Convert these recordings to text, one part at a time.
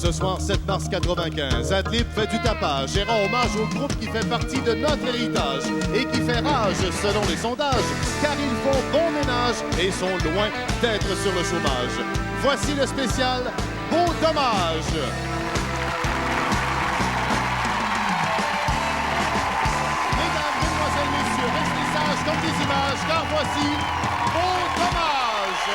Ce soir, 7 mars 95, Adlib fait du tapage et rend hommage au groupe qui fait partie de notre héritage et qui fait rage selon les sondages, car ils font bon ménage et sont loin d'être sur le chômage. Voici le spécial Beau Dommage. Mesdames, mesdemoiselles, messieurs, restez sages comme des images, car voici Beau Dommage.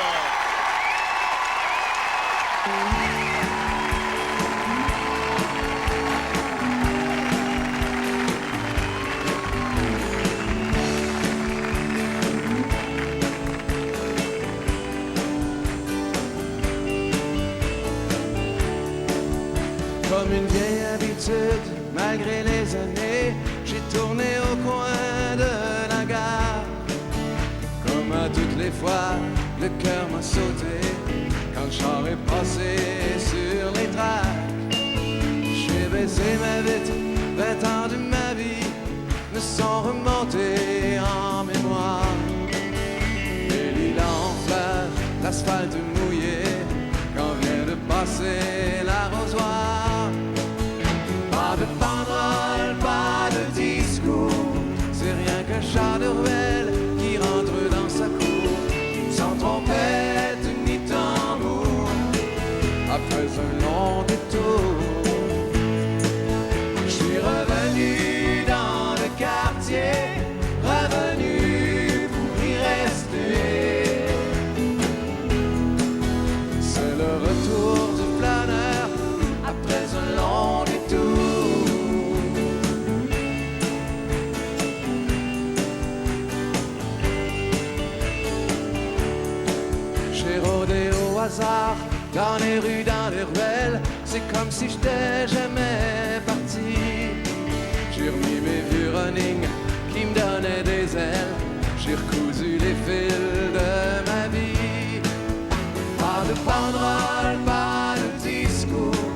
Comme une vieille habitude, malgré les années, j'ai tourné au coin de la gare. Comme à toutes les fois, le cœur m'a sauté quand le char est passé sur les tracks. J'ai baissé ma vitre, 20 ans de ma vie me sont remontés en mémoire. Les lilas en fleurs, l'asphalte mouillé, quand vient de passer l'arrosoir. Pas de banderole, pas de discours, c'est rien qu'un char de ruelle qui rentre dans sa cour, sans trompette ni tambour. Après un long détour, je suis revenu dans le quartier, revenu pour y rester. C'est le retour du planeur après un long détour. J'ai rôdé au hasard dans les rues, dans les ruelles, c'est comme si j'étais jamais parti. J'ai remis mes vieux running qui me donnaient des ailes, j'ai recousu les fils de ma vie. Pas de banderole, pas de discours,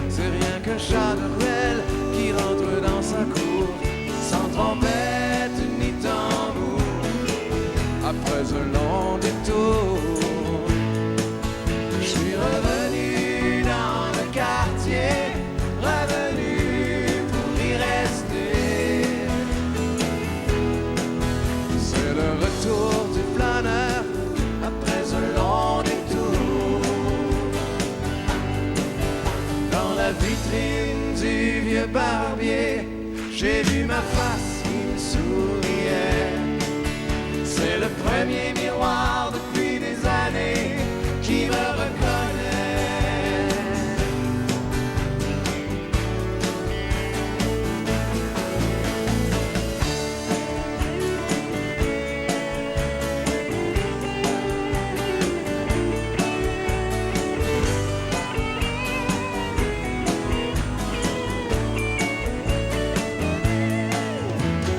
c'est rien qu'un chat de ruelle qui rentre dans sa cour, sans trompette ni tambour. Après un long détour, je suis revenu dans le quartier, revenu pour y rester. C'est le retour du planeur après un long détour. Dans la vitrine du vieux barbier, j'ai vu ma face qui me souriait. C'est le premier miroir depuis des années qui me reconnaît.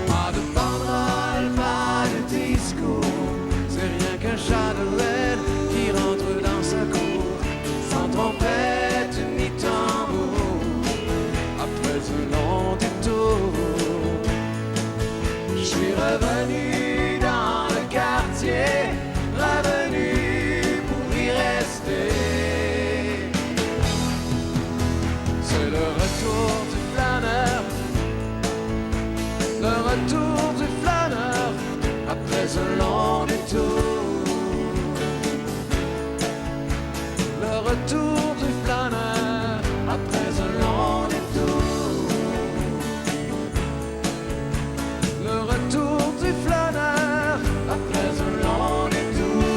Pas de banderole, pas de discours, c'est rien qu'un chat de ruelle qui rentre dans sa cour, sans trompette ni tambour. Après un long détour, je suis revenu dans le quartier, revenu pour y rester. C'est le retour du flâneur, le retour du flâneur après un long détour. Le retour du flâneur après un long détour. Le retour du flâneur après un long détour.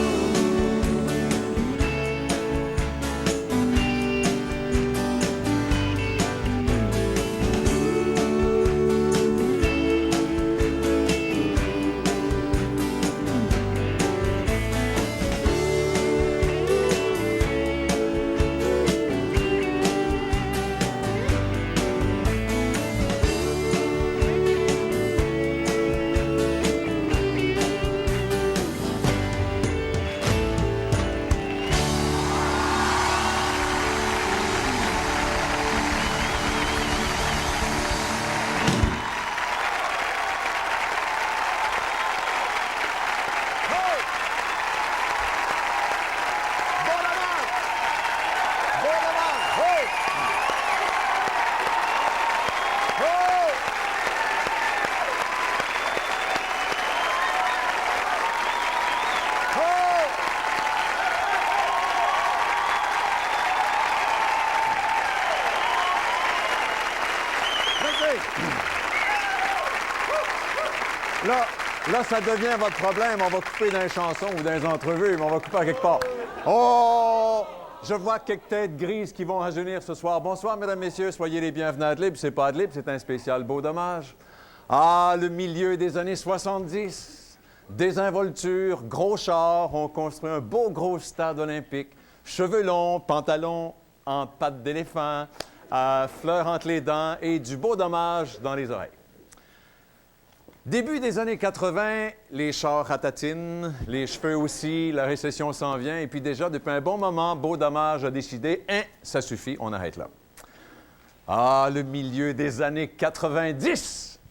Là, ça devient votre problème. On va couper dans les chansons ou dans les entrevues, mais on va couper à quelque part. Oh! Je vois quelques têtes grises qui vont rajeunir ce soir. Bonsoir, mesdames, messieurs. Soyez les bienvenus à Adlib. C'est pas Adlib, c'est un spécial beau dommage. Ah, le milieu des années 70. Désinvolture, gros char. On construit un beau gros stade olympique. Cheveux longs, pantalons en pattes d'éléphant, fleurs entre les dents et du beau dommage dans les oreilles. Début des années 80, les chars ratatinent, les cheveux aussi, la récession s'en vient, et puis déjà, depuis un bon moment, Beau Dommage a décidé, ça suffit, on arrête là. Ah, le milieu des années 90!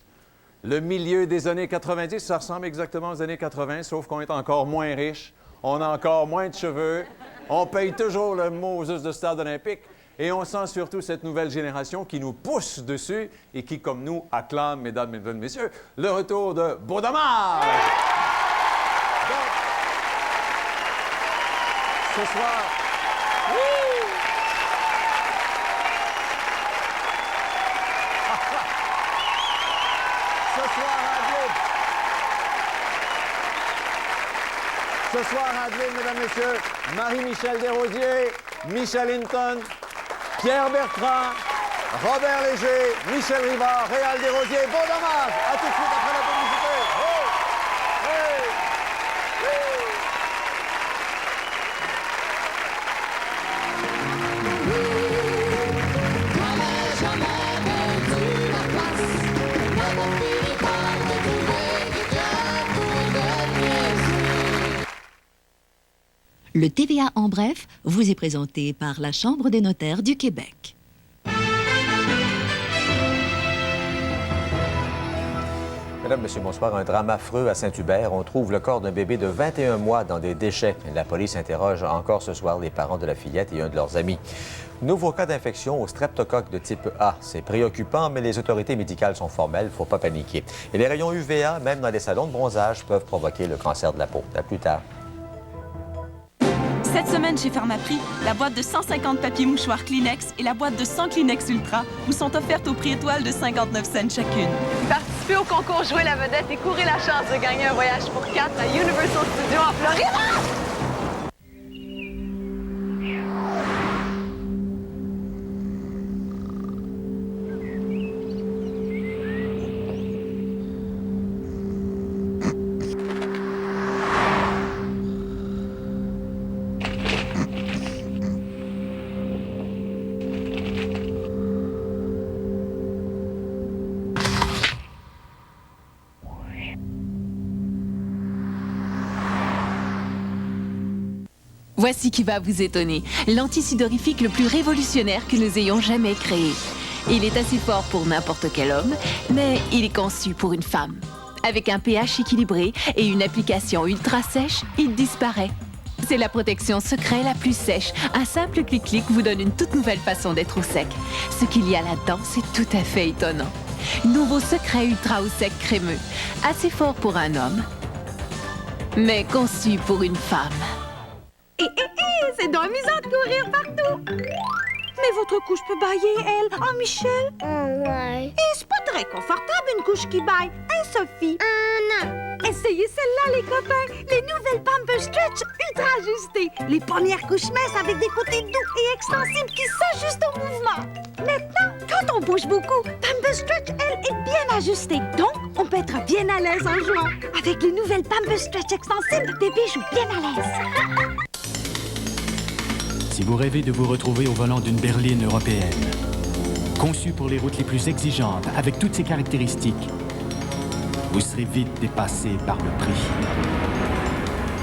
Le milieu des années 90, ça ressemble exactement aux années 80, sauf qu'on est encore moins riche, on a encore moins de cheveux, on paye toujours le Moses de stade olympique, et on sent surtout cette nouvelle génération qui nous pousse dessus et qui, comme nous, acclame, mesdames et messieurs, le retour de Beau Dommage! Donc, ce soir... Ce soir à Adlib, mesdames, messieurs, Marie-Michel Desrosiers, Michel Hinton, Pierre Bertrand, Robert Léger, Michel Rivard, Réal Desrosiers. Beau Dommage! À tout de suite après la publicité. Oh! Hey! Le TVA en bref vous est présenté par la Chambre des notaires du Québec. Mesdames, Messieurs, bonsoir. Un drame affreux à Saint-Hubert. On trouve le corps d'un bébé de 21 mois dans des déchets. La police interroge encore ce soir les parents de la fillette et un de leurs amis. Nouveau cas d'infection au streptocoque de type A. C'est préoccupant, mais les autorités médicales sont formelles. Il ne faut pas paniquer. Et les rayons UVA, même dans les salons de bronzage, peuvent provoquer le cancer de la peau. À plus tard. Cette semaine chez Pharmaprix, la boîte de 150 papiers mouchoirs Kleenex et la boîte de 100 Kleenex Ultra vous sont offertes au prix étoile de 59 cents chacune. Participez au concours Jouer la vedette et courez la chance de gagner un voyage pour 4 à Universal Studios en Floride! Voici qui va vous étonner. L'antisudorifique le plus révolutionnaire que nous ayons jamais créé. Il est assez fort pour n'importe quel homme, mais il est conçu pour une femme. Avec un pH équilibré et une application ultra sèche, il disparaît. C'est la protection secret la plus sèche. Un simple clic-clic vous donne une toute nouvelle façon d'être au sec. Ce qu'il y a là-dedans, c'est tout à fait étonnant. Nouveau secret ultra au sec crémeux. Assez fort pour un homme, mais conçu pour une femme. C'est donc amusant de courir partout. Mais votre couche peut bailler, elle. Oh, Michel. Ouais. Et c'est pas très confortable, une couche qui baille. Hein, Sophie? Non. Essayez celle-là, les copains. Les nouvelles Pampers Stretch ultra ajustées. Les premières couches minces avec des côtés doux et extensibles qui s'ajustent au mouvement. Maintenant, quand on bouge beaucoup, Pampers Stretch, elle, est bien ajustée. Donc, on peut être bien à l'aise en jouant. Avec les nouvelles Pampers Stretch extensibles, bébé joue bien à l'aise. Si vous rêvez de vous retrouver au volant d'une berline européenne, conçue pour les routes les plus exigeantes, avec toutes ses caractéristiques, vous serez vite dépassé par le prix.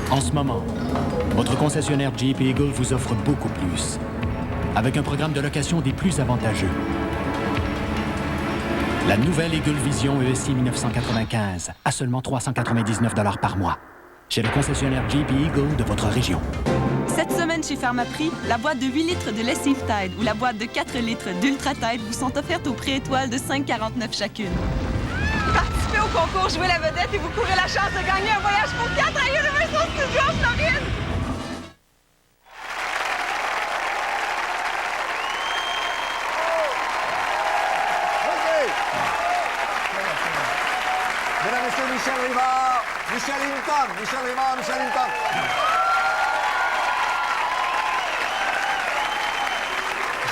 En ce moment, votre concessionnaire Jeep Eagle vous offre beaucoup plus, avec un programme de location des plus avantageux. La nouvelle Eagle Vision ESI 1995 à seulement 399 $ par mois, chez le concessionnaire Jeep Eagle de votre région. Cette semaine chez Pharmaprix, la boîte de 8 litres de Lessive Tide ou la boîte de 4 litres d'Ultra Tide vous sont offertes au prix étoile de 5,49 chacune. Participez au concours Jouer la vedette et vous courez la chance de gagner un voyage pour 4 à Universal Studios en Floride! Monsieur Michel Rivard, Michel Hinton, Michel Rivard, Michel Hinton.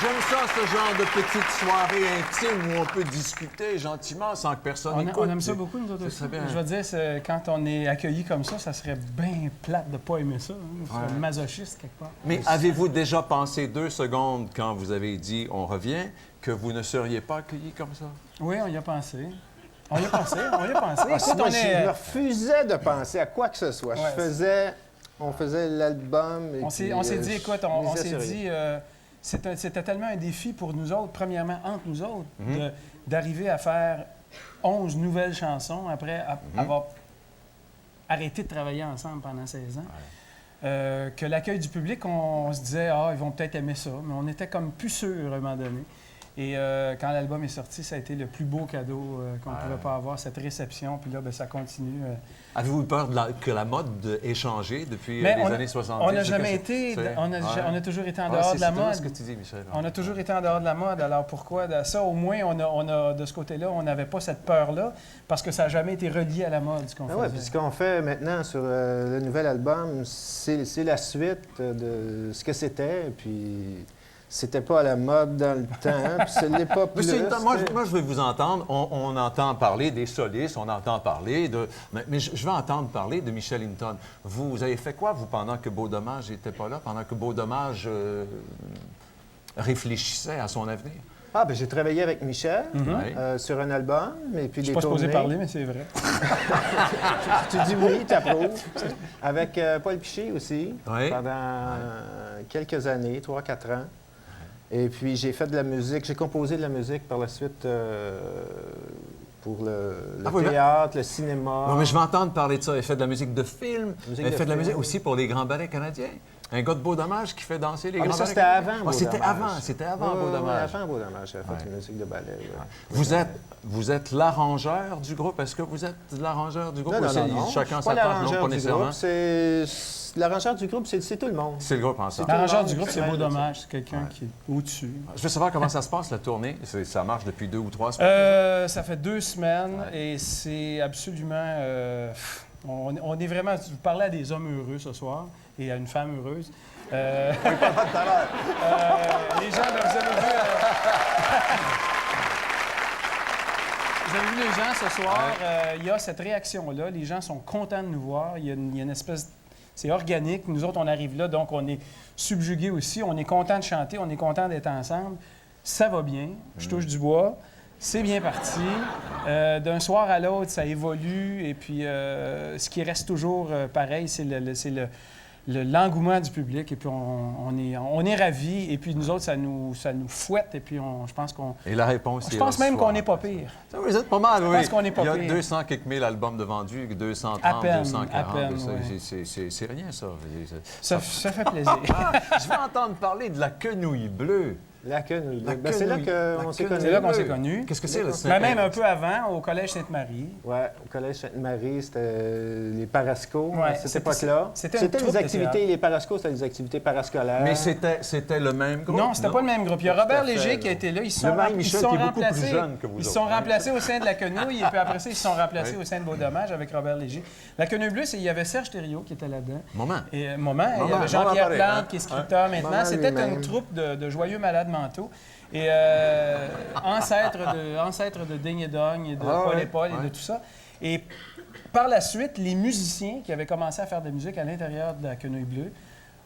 J'aime ça, ce genre de petite soirée intime où on peut discuter gentiment sans que personne écoute. On aime ça beaucoup, nous autres aussi. Je veux dire, quand on est accueillis comme ça serait bien plate de ne pas aimer ça. Hein. On serait masochiste quelque part. Mais avez-vous déjà pensé 2 secondes quand vous avez dit « on revient » que vous ne seriez pas accueillis comme ça? Oui, on y a pensé. On y a pensé. Écoute, moi, je me refusais de penser à quoi que ce soit. Ouais, on faisait l'album. On s'est dit, écoute, on s'est dit... C'était tellement un défi pour nous autres, premièrement, entre nous autres, d'arriver à faire 11 nouvelles chansons après avoir arrêté de travailler ensemble pendant 16 ans. Que l'accueil du public, on se disait, ils vont peut-être aimer ça, mais on était comme plus sûr à un moment donné. Et quand l'album est sorti, ça a été le plus beau cadeau qu'on ne pouvait pas avoir, cette réception. Puis là, ça continue. Avez-vous peur que la mode ait changé depuis les années 70? On n'a jamais été... On a toujours été en dehors de la mode. C'est ce que tu dis, Michel. On a toujours été en dehors de la mode. Alors pourquoi? Ça, au moins, on a de ce côté-là, on n'avait pas cette peur-là parce que ça n'a jamais été relié à la mode, ce qu'on faisait. Oui, puis ce qu'on fait maintenant sur le nouvel album, c'est la suite de ce que c'était. Puis... C'était pas à la mode dans le temps, puis ce n'est pas plus. Moi, je veux vous entendre. On entend parler des solistes, on entend parler de... Mais je veux entendre parler de Michel Hinton. Vous avez fait quoi, vous, pendant que Beau Dommage n'était pas là, pendant que Beau Dommage réfléchissait à son avenir? Bien, j'ai travaillé avec Michel sur un album, et puis je suis pas supposé parler, mais c'est vrai. Tu dis oui, tu approuves. Avec Paul Piché aussi, pendant quelques années, 3-4 ans. Et puis, j'ai fait de la musique. J'ai composé de la musique par la suite pour le théâtre, le cinéma. Non, mais je vais entendre parler de ça. Il fait de la musique de film. Il fait de la musique aussi pour les grands ballets canadiens. Un gars de Beau Dommage qui fait danser les grands ballets. Ça, c'était avant Beau Dommage. C'était avant Beau Dommage. Avant Beau Dommage, j'avais fait une musique de ballet. Vous êtes l'arrangeur du groupe. Est-ce que vous êtes l'arrangeur du groupe? Non. Chacun sa part, non, pas nécessairement. L'arrangeur du groupe, c'est tout le monde. C'est le groupe ensemble. L'arrangeur du groupe, c'est Beau Dommage. C'est quelqu'un qui est au-dessus. Je veux savoir comment ça se passe, la tournée. Ça marche depuis 2 ou 3 semaines? Ça fait 2 semaines et c'est absolument... on est vraiment... Vous parlez à des hommes heureux ce soir et à une femme heureuse. Oui, pas tout à l'heure. Les gens, vous avez vu... Vous avez vu les gens ce soir, il y a cette réaction-là. Les gens sont contents de nous voir. Il y a une espèce... C'est organique. Nous autres, on arrive là, donc on est subjugués aussi. On est content de chanter, on est content d'être ensemble. Ça va bien. Je touche du bois. C'est bien parti. D'un soir à l'autre, ça évolue. Et puis, ce qui reste toujours pareil, c'est l'engouement du public. Et puis, on est ravis. Et puis, nous autres, ça nous fouette. Et puis, je pense qu'on... Et la réponse, je pense même qu'on n'est pas pire. Vous êtes pas mal, oui. Je pense qu'on n'est pas pire. Il y a 200 quelques mille albums de vendus, 230, à peine, 240. À peine, c'est rien, ça. Ça fait plaisir. Je vais entendre parler de la quenouille bleue. La quenouille. C'est là qu'on s'est connus. C'est là qu'on s'est connus. Qu'est-ce que c'est, le mais même un peu avant, au Collège Sainte-Marie. Oui, au Collège Sainte-Marie, c'était les parascos à cette époque-là. C'était les activités, les parascos, c'était des activités parascolaires. Mais c'était le même groupe? Non, c'était pas le même groupe. Il y a Robert Léger qui a été là. Ils se sont remplacés. Ils se sont remplacés au sein de la quenouille et puis après ça, ils se sont remplacés au sein de Beau Dommage avec Robert Léger. La quenouille bleue, il y avait Serge Thériaut qui était là-dedans. Moment. Il y avait Jean-Pierre Plante qui est scripteur maintenant. C'était une troupe de joyeux malades mentaux. Et ancêtre de Ding et Dong et de Paul et Paul et de tout ça. Et par la suite, les musiciens qui avaient commencé à faire de la musique à l'intérieur de la Quenouille bleue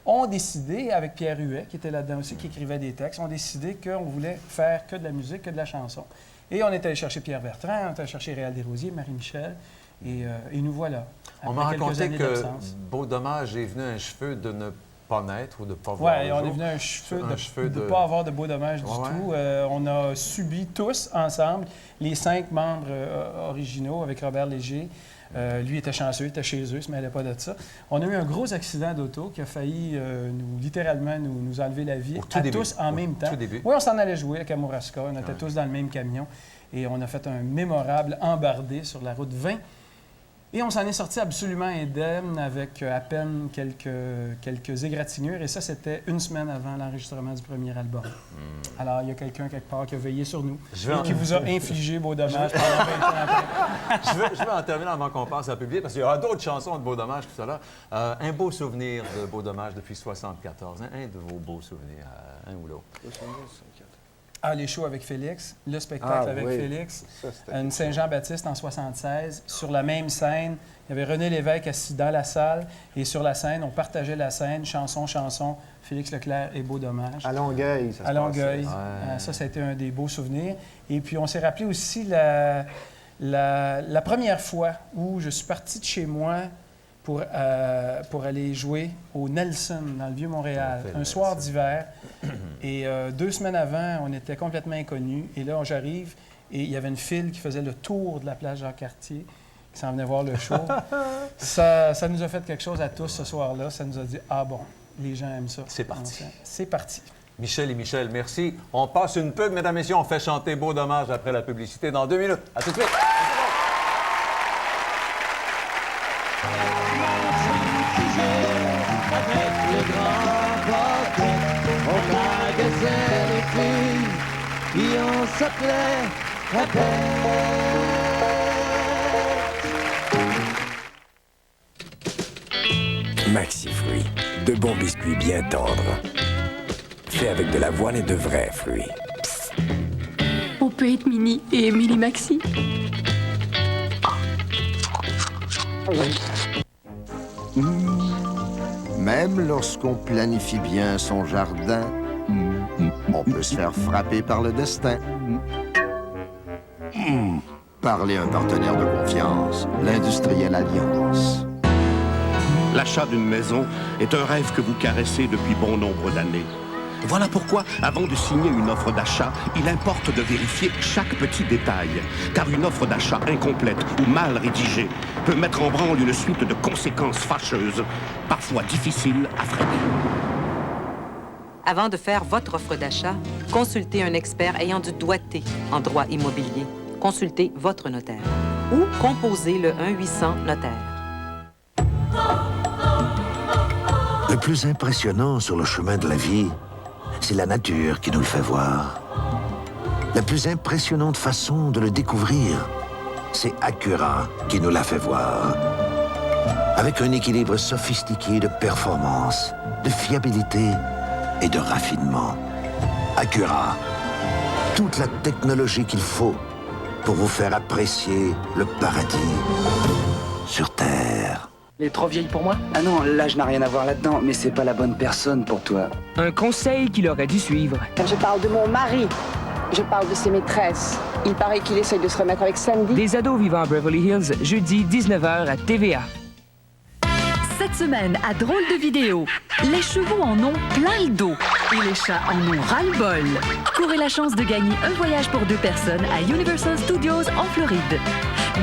ont décidé, avec Pierre Huet, qui était là-dedans aussi, qui écrivait des textes, ont décidé qu'on voulait faire que de la musique, que de la chanson. Et on est allé chercher Pierre Bertrand, on est allé chercher Réal Desrosiers, Marie-Michel, et nous voilà. On m'a raconté que Beau Dommage est venu un cheveu de ne pas naître ou de ne pas voir le jour. On est venu un cheveu de ne pas avoir de Beau Dommage du tout. On a subi tous ensemble les 5 membres originaux avec Robert Léger. Lui était chanceux, il était chez eux, il ne se mêlait pas de ça. On a eu un gros accident d'auto qui a failli littéralement nous enlever la vie tous en même temps. Oui, on s'en allait jouer à Kamouraska. On était tous dans le même camion et on a fait un mémorable embardé sur la route 20. Et on s'en est sorti absolument indemne avec à peine quelques égratignures. Et ça, c'était une semaine avant l'enregistrement du premier album. Alors, il y a quelqu'un quelque part qui a veillé sur nous et qui vous a infligé Beau Dommage pendant 20 ans après. Je veux en terminer avant qu'on passe à publier, parce qu'il y aura d'autres chansons de Beau Dommage tout à l'heure. Un beau souvenir de Beau Dommage depuis 1974. Un de vos beaux souvenirs, un ou l'autre. Ah, les shows avec Félix, le spectacle avec oui. Félix, Ça, c'était une Saint-Jean-Baptiste en 1976. Sur la même scène, il y avait René Lévesque assis dans la salle et sur la scène, on partageait la scène, chanson, Félix Leclerc et Beau Dommage. À Longueuil, ça se À Longueuil. Ouais. Ça a été un des beaux souvenirs. Et puis, on s'est rappelé aussi la première fois où je suis parti de chez moi pour aller jouer au Nelson, dans le Vieux-Montréal, un soir d'hiver. Et 2 semaines avant, on était complètement inconnus. Et là, j'arrive et il y avait une file qui faisait le tour de la plage Jacques-Cartier, qui s'en venait voir le show. Ça nous a fait quelque chose à tous ce soir-là. Ça nous a dit, ah bon, les gens aiment ça. C'est parti. C'est parti. Michel et Michel, merci. On passe une pub, mesdames et messieurs. On fait chanter Beau Dommage après la publicité dans 2 minutes. À tout de suite. Et on s'appelait Maxi Fruits, de bons biscuits bien tendres. Faits avec de l'avoine et de vrais fruits. On peut être mini et mini maxi. Même lorsqu'on planifie bien son jardin, on peut se faire frapper par le destin. Parlez un partenaire de confiance, l'Industrielle Alliance. L'achat d'une maison est un rêve que vous caressez depuis bon nombre d'années. Voilà pourquoi, avant de signer une offre d'achat, il importe de vérifier chaque petit détail, car une offre d'achat incomplète ou mal rédigée peut mettre en branle une suite de conséquences fâcheuses, parfois difficiles à freiner. Avant de faire votre offre d'achat, consultez un expert ayant du doigté en droit immobilier. Consultez votre notaire ou composez le 1-800-NOTAIRE. Le plus impressionnant sur le chemin de la vie, c'est la nature qui nous le fait voir. La plus impressionnante façon de le découvrir, c'est Acura qui nous l'a fait voir. Avec un équilibre sophistiqué de performance, de fiabilité et de raffinement. Acura, toute la technologie qu'il faut pour vous faire apprécier le paradis sur Terre. Elle est trop vieille pour moi? Ah non, l'âge n'a rien à voir là-dedans, mais c'est pas la bonne personne pour toi. Un conseil qu'il aurait dû suivre. Je parle de mon mari. Je parle de ses maîtresses. Il paraît qu'il essaye de se remettre avec Sandy. Des ados vivant à Beverly Hills, jeudi 19h à TVA. Cette semaine, à Drôle de vidéo, les chevaux en ont plein le dos et les chats en ont ras-le-bol. Courez la chance de gagner un voyage pour 2 personnes à Universal Studios en Floride.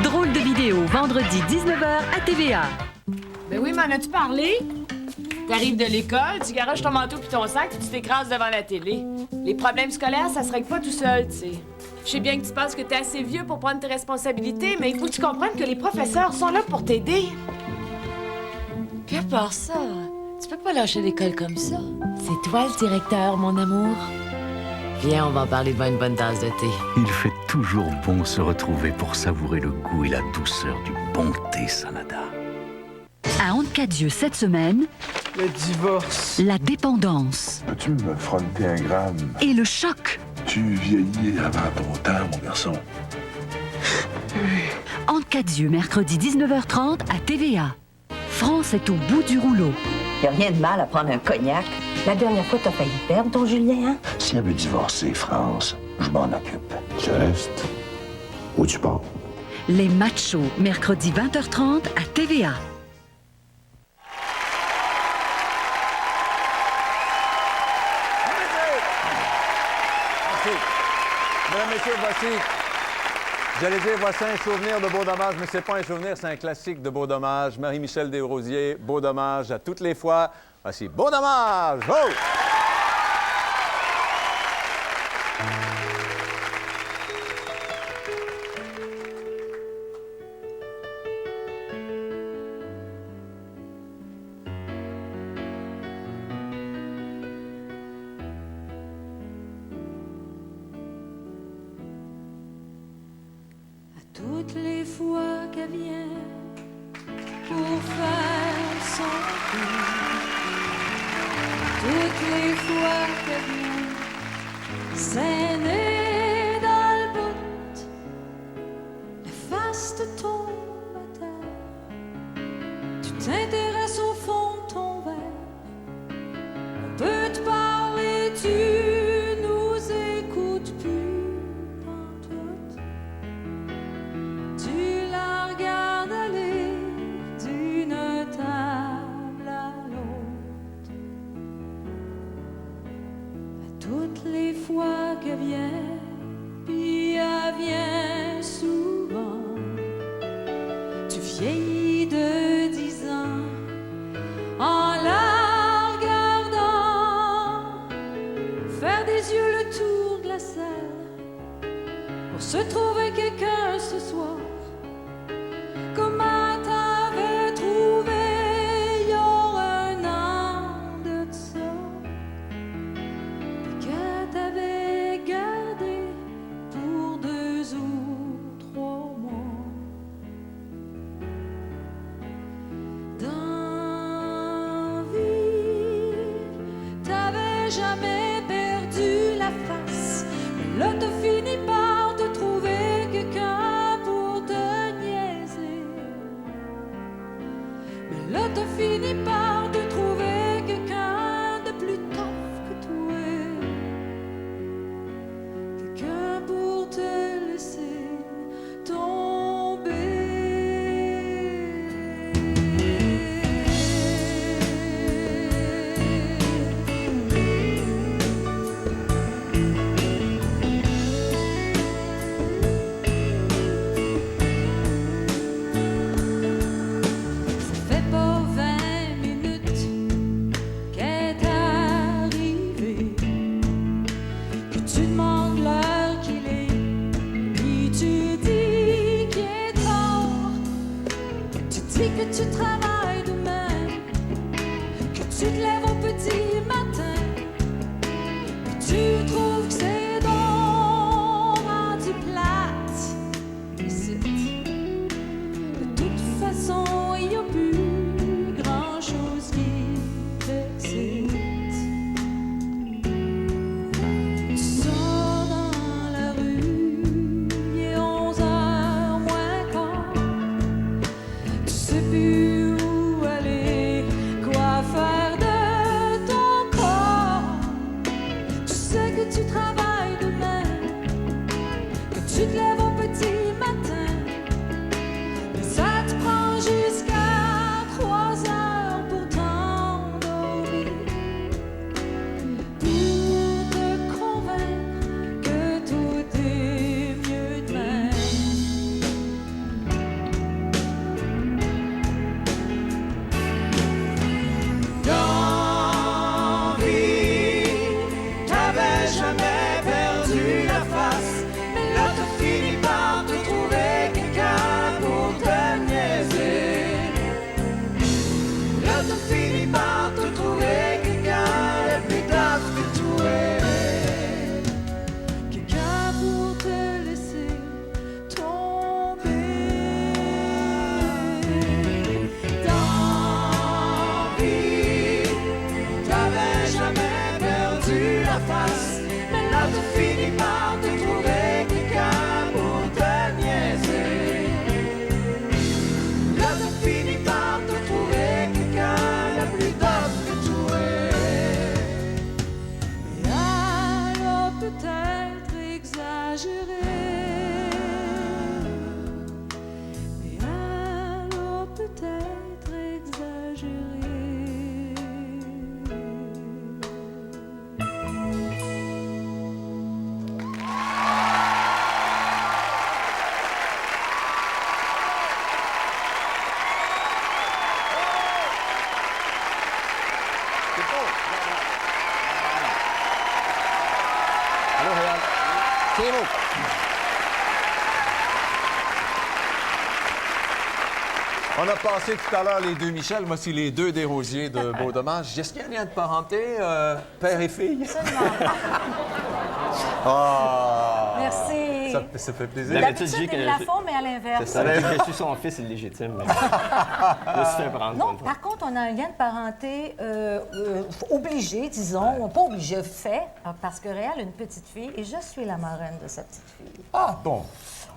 Drôle de vidéo, vendredi 19h à TVA. Ben oui, m'en as-tu parlé? T'arrives de l'école, tu garages ton manteau puis ton sac puis tu t'écrases devant la télé. Les problèmes scolaires, ça se règle pas tout seul, tu sais. Je sais bien que tu penses que t'es assez vieux pour prendre tes responsabilités, mais il faut que tu comprennes que les professeurs sont là pour t'aider. Puis à part ça, tu peux pas lâcher l'école comme ça. C'est toi le directeur, mon amour. Viens, on va en parler devant une bonne tasse de thé. Il fait toujours bon se retrouver pour savourer le goût et la douceur du bon thé Sanada. À Anne-Cadieux cette semaine, le divorce, la dépendance peux-tu me fronter un gramme? et le choc. Tu vieillis avant ton temps, mon garçon. Anne-Cadieux, mercredi 19h30 à TVA. France est au bout du rouleau. Y a rien de mal à prendre un cognac. La dernière fois, t'as failli perdre ton Julien, hein? Si elle veut divorcer, France, je m'en occupe. Tu restes ou tu pars? Les Machos, mercredi 20h30 à TVA. Merci. Mesdames, messieurs, voici. J'allais dire, voici un souvenir de Beau Dommage, mais c'est pas un souvenir, c'est un classique de Beau Dommage. Marie-Michel Desrosiers, Beau Dommage à toutes les fois. Voici Beau Dommage! Oh! Toutes les fois qu'elle vient pour faire son coup, toutes les fois qu'elle vient s'aîner dans le bout, la face te tombe à terre, tu t'intéresses au fond de ton verre, on peut te parler, tu nous écoutes plus pantoute. Tu la regardes aller d'une table à l'autre. Toutes les fois qu'elle vient, puis elle vient souvent, tu vieillis de 10 ans en la regardant faire des yeux le tour de la salle pour se trouver quelqu'un ce soir. Comment t'avais trouvé il y a 1 an de ça, puis que t'avais gardé pour 2 ou 3 mois. Dans vie, t'avais jamais perdu la face, mais là t'as fini par te trouver quelqu'un pour te niaiser. Mais là t'as fini par te trouver quelqu'un de plus tough que toi, quelqu'un pour te laisser tomber. Ça fait pas 20 minutes qu'elle est arrivée, que tu demandes l'heure qu'il est, puis tu dis qu'il est tard, tu dis que tu travailles demain, que tu te lèves au petit matin, que tu trouves que c'est donc rendu plate ici. De toute façon, il n'y a plus grand-chose qui t'excite. Tu sors dans la rue, il est 11h moins quart. Tu sais plus où aller, quoi faire de ton corps. Tu sais que tu travailles demain, que tu te lèves au petit matin, mais ça te prend jusqu'à 3 heures pour t'endormir, pour te convaincre que tout est mieux demain. Dans vie, t'avais jamais perdu la face, mais là t'as fini par te trouver quelqu'un pour te niaiser. Là t'as fini par te trouver quelqu'un de plus tough que toi, Quelqu'un pour te laisser tomber. dans vie. T'avais jamais perdu la face, mais là t'as fini par te trouver quelqu'un pour te niaiser. Là t'as fini par te trouver quelqu'un de plus tough que toi. Et alors peut-être exagéré, et alors peut-être exagéré. Allô, Réal. C'est beau. On a passé tout à l'heure les 2 Michel, moi c'est les 2 Desrosiers de Beau-Dommage. Est-ce qu'il y a un lien de parenté, père et fille? Absolument. Ah! Merci. oui. Ça fait plaisir. D'habitude, ils la font, mais à l'inverse. C'est ça, je suis son fils illégitime. Je me suis fait prendre. Non, par contre, on a un lien de parenté obligé, disons, pas obligé, fait, parce que Réal a une petite fille et je suis la marraine de sa petite fille. Ah, bon.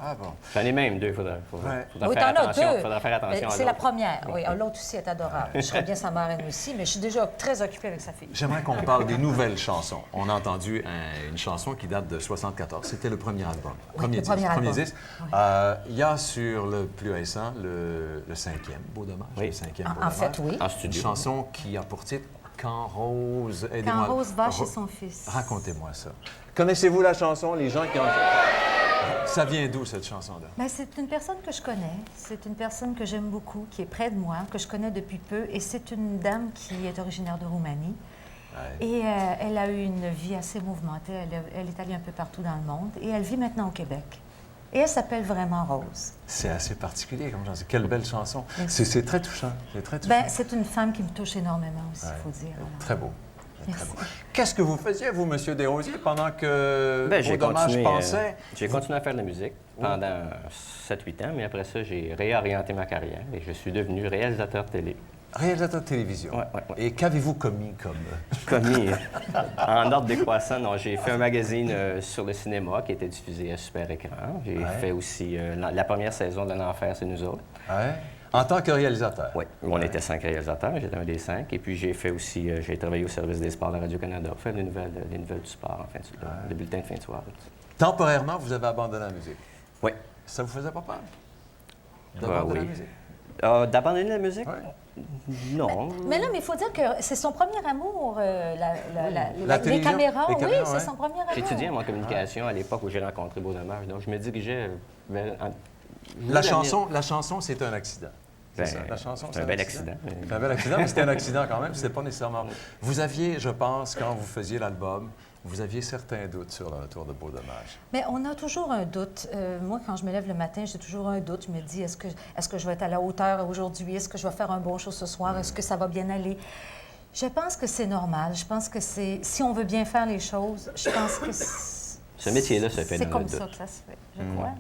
Ah bon. J'en ai même deux, il faudra Oui, faire t'en as attention. deux. Faudra faire attention à C'est la l'autre. première, oui. L'autre aussi est adorable. Je serais bien sa marraine aussi, mais je suis déjà très occupée avec sa fille. J'aimerais qu'on parle des nouvelles chansons. On a entendu une chanson qui date de 74. C'était le premier album. Oui, le premier album. disque. Il y a sur le plus récent, le cinquième, Beau Dommage. Oui. Le cinquième, En Beau Dommage. fait, oui. En studio. Une chanson qui a pour titre Quand Rose... Quand Rose va chez son fils. Racontez-moi ça. Connaissez-vous la chanson, les gens qui ont... Ça vient d'où, cette chanson-là? Ben, c'est une personne que je connais. C'est une personne que j'aime beaucoup, qui est près de moi, que je connais depuis peu. Et c'est une dame qui est originaire de Roumanie. Ouais. Et elle a eu une vie assez mouvementée. Elle est allée un peu partout dans le monde. Et elle vit maintenant au Québec. Et elle s'appelle vraiment Rose. C'est assez particulier comme chanson. Quelle belle chanson. C'est très touchant. C'est très touchant. Ben, c'est une femme qui me touche énormément aussi, il faut dire. Alors. Très beau. Merci. Qu'est-ce que vous faisiez, vous, M. Desrosiers, pendant que Beau Dommage passait? J'ai continué à faire de la musique pendant 7-8 ans, mais après ça, j'ai réorienté ma carrière et je suis devenu réalisateur télé. Réalisateur de télévision. Ouais. Et qu'avez-vous commis comme... Commis, en ordre décroissant, non. J'ai fait un magazine sur le cinéma qui était diffusé à Super Écran. J'ai fait aussi la première saison de L'Enfer, c'est nous autres. Ouais. En tant que réalisateur? Oui. On était 5 réalisateurs, j'étais un des 5. Et puis j'ai fait aussi, j'ai travaillé au service des sports de Radio-Canada, faire les nouvelles du sport, en fin de, le bulletin de fin de soirée. Temporairement, vous avez abandonné la musique? Oui. Ça vous faisait pas peur? D'abandonner la musique? D'abandonner la musique? Oui. Non. Mais là, mais il faut dire que c'est son premier amour, les caméras. Oui, c'est ouais. son premier amour. J'étudiais en communication à l'époque où j'ai rencontré Beau Dommage, donc je me dirigeais vers... La chanson, c'est un accident. Ben, la chanson, c'est un bel accident. C'est un bel accident, mais c'était un accident quand même, c'était pas nécessairement... Vous aviez, je pense, quand vous faisiez l'album, vous aviez certains doutes sur le retour de Beau Dommage. Mais on a toujours un doute. Moi, quand je me lève le matin, j'ai toujours un doute. Je me dis, est-ce que je vais être à la hauteur aujourd'hui? Est-ce que je vais faire un bon show ce soir? Est-ce que ça va bien aller? Je pense que c'est normal. Je pense que c'est... Si on veut bien faire les choses, je pense que... Ce métier-là se fait dans le doute. C'est comme ça que ça se fait, je crois.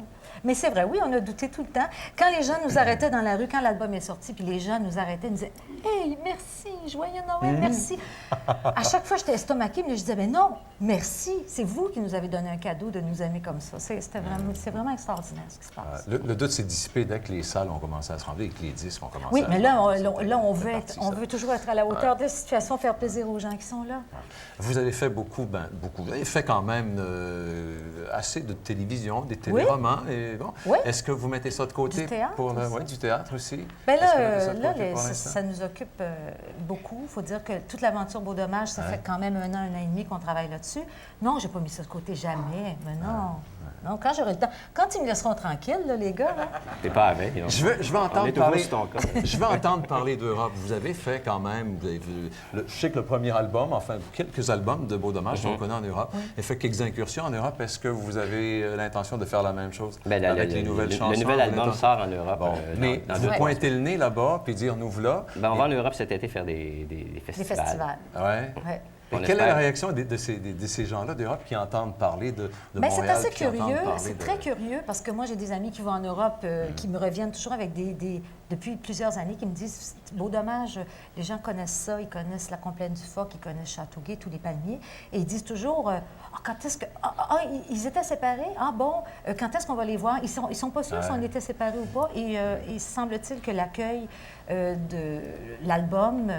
Mais c'est vrai, oui, on a douté tout le temps. Quand les gens nous arrêtaient dans la rue, quand l'album est sorti, puis les gens nous arrêtaient, ils nous disaient « Hey, merci, joyeux Noël, merci! » À chaque fois, j'étais estomaquée, mais je disais « Ben non, merci, c'est vous qui nous avez donné un cadeau de nous aimer comme ça. » C'est vraiment extraordinaire ce qui se passe. Le doute s'est dissipé dès que les salles ont commencé à se remplir et que les disques ont commencé à... Oui, mais là, on veut toujours être à la hauteur des situations, faire plaisir aux gens qui sont là. Vous avez fait beaucoup. Vous avez fait quand même assez de télévision, des téléromans. Et bon. Oui. Est-ce que vous mettez ça de côté? Du théâtre pour du théâtre aussi? Bien là, ça nous occupe beaucoup. Il faut dire que toute l'aventure Beau Dommage, ça fait quand même 1 an et demi qu'on travaille là-dessus. Non, j'ai pas mis ça de côté, jamais. Mais non. Non, quand j'aurai le temps. Quand ils me laisseront tranquille, là, les gars. Là. T'es pas avec. Je veux entendre parler. Je veux entendre parler d'Europe. Vous avez fait quand même. Je sais que le premier album, enfin quelques albums de Beau Dommage sont connus en Europe. Et fait quelques incursions en Europe. Est-ce que vous avez l'intention de faire la même chose avec les nouvelles chansons? Le nouvel album sort en Europe. Bon, mais vous pointez le nez là-bas puis dire nous voilà. On va en Europe cet été faire des festivals. Des festivals. Ouais. Et quelle est la réaction de ces gens-là d'Europe qui entendent parler de Montréal? C'est assez curieux, c'est très curieux parce que moi, j'ai des amis qui vont en Europe qui me reviennent toujours avec depuis plusieurs années, qui me disent « Beau Dommage, les gens connaissent ça, ils connaissent la Complaine du Phoque, ils connaissent Châteauguay, tous les palmiers. » Et ils disent toujours quand est-ce que... ils étaient séparés? Ah bon? Quand est-ce qu'on va les voir? Ils sont pas sûrs si on était séparés ou pas. Et il semble-t-il que l'accueil de l'album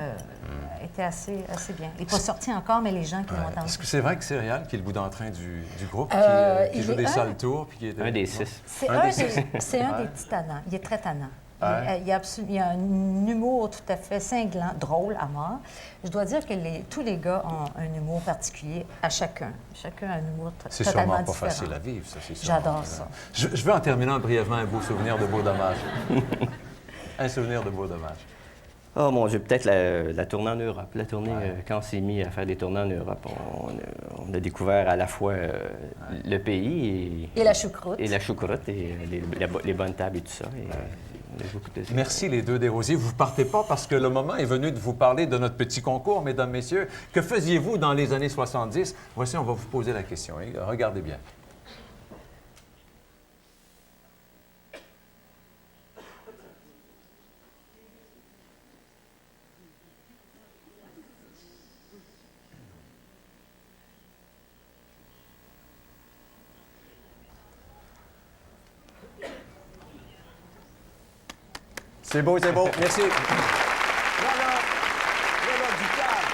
était assez bien. Il n'est pas sorti encore, mais les gens qui l'ont entendu. Est-ce que c'est vrai que c'est Réal qui est le bout d'entrain du groupe, qui joue des salles tours? Puis qui est un des 6. C'est un des petits tannants. Il est très tannant. Il y a un humour tout à fait cinglant, drôle à mort. Je dois dire que tous les gars ont un humour particulier à chacun. Chacun a un humour totalement différent. C'est sûrement pas facile à vivre, ça, c'est sûr. J'adore ça. Je veux en terminant brièvement un beau souvenir de Beau Dommage. Un souvenir de Beau Dommage. Oh mon Dieu, peut-être la tournée en Europe. La tournée, quand on s'est mis à faire des tournées en Europe, on a découvert à la fois le pays et la choucroute. Et la choucroute et les bonnes tables et tout ça. Et, merci les deux Desrosiers. Vous ne partez pas parce que le moment est venu de vous parler de notre petit concours, mesdames, messieurs. Que faisiez-vous dans les années 70? Voici, on va vous poser la question. Regardez bien. C'est beau, c'est beau. Merci. Voilà, du calme.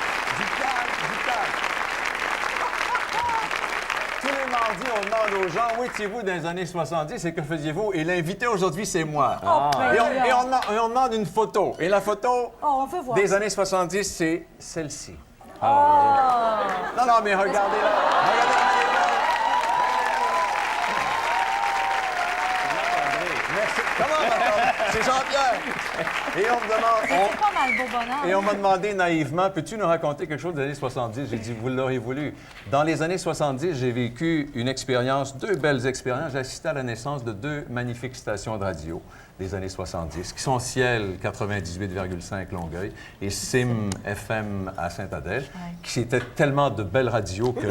Tous les mardis, on demande aux gens, où étiez-vous dans les années 70 et que faisiez-vous? Et l'invité aujourd'hui, c'est moi. Et on demande une photo. Et la photo des années 70, c'est celle-ci. Non, mais regardez-la. Merci. Comment, c'est Jean-Pierre. Et on me demande... C'est pas mal beau bonheur. Et on m'a demandé naïvement, peux-tu nous raconter quelque chose des années 70? J'ai dit, vous l'aurez voulu. Dans les années 70, j'ai vécu une expérience, 2 belles expériences. J'ai assisté à la naissance de 2 magnifiques stations de radio des années 70, qui sont Ciel 98,5 Longueuil et Sim FM à Sainte-Adèle, qui étaient tellement de belles radios qu'il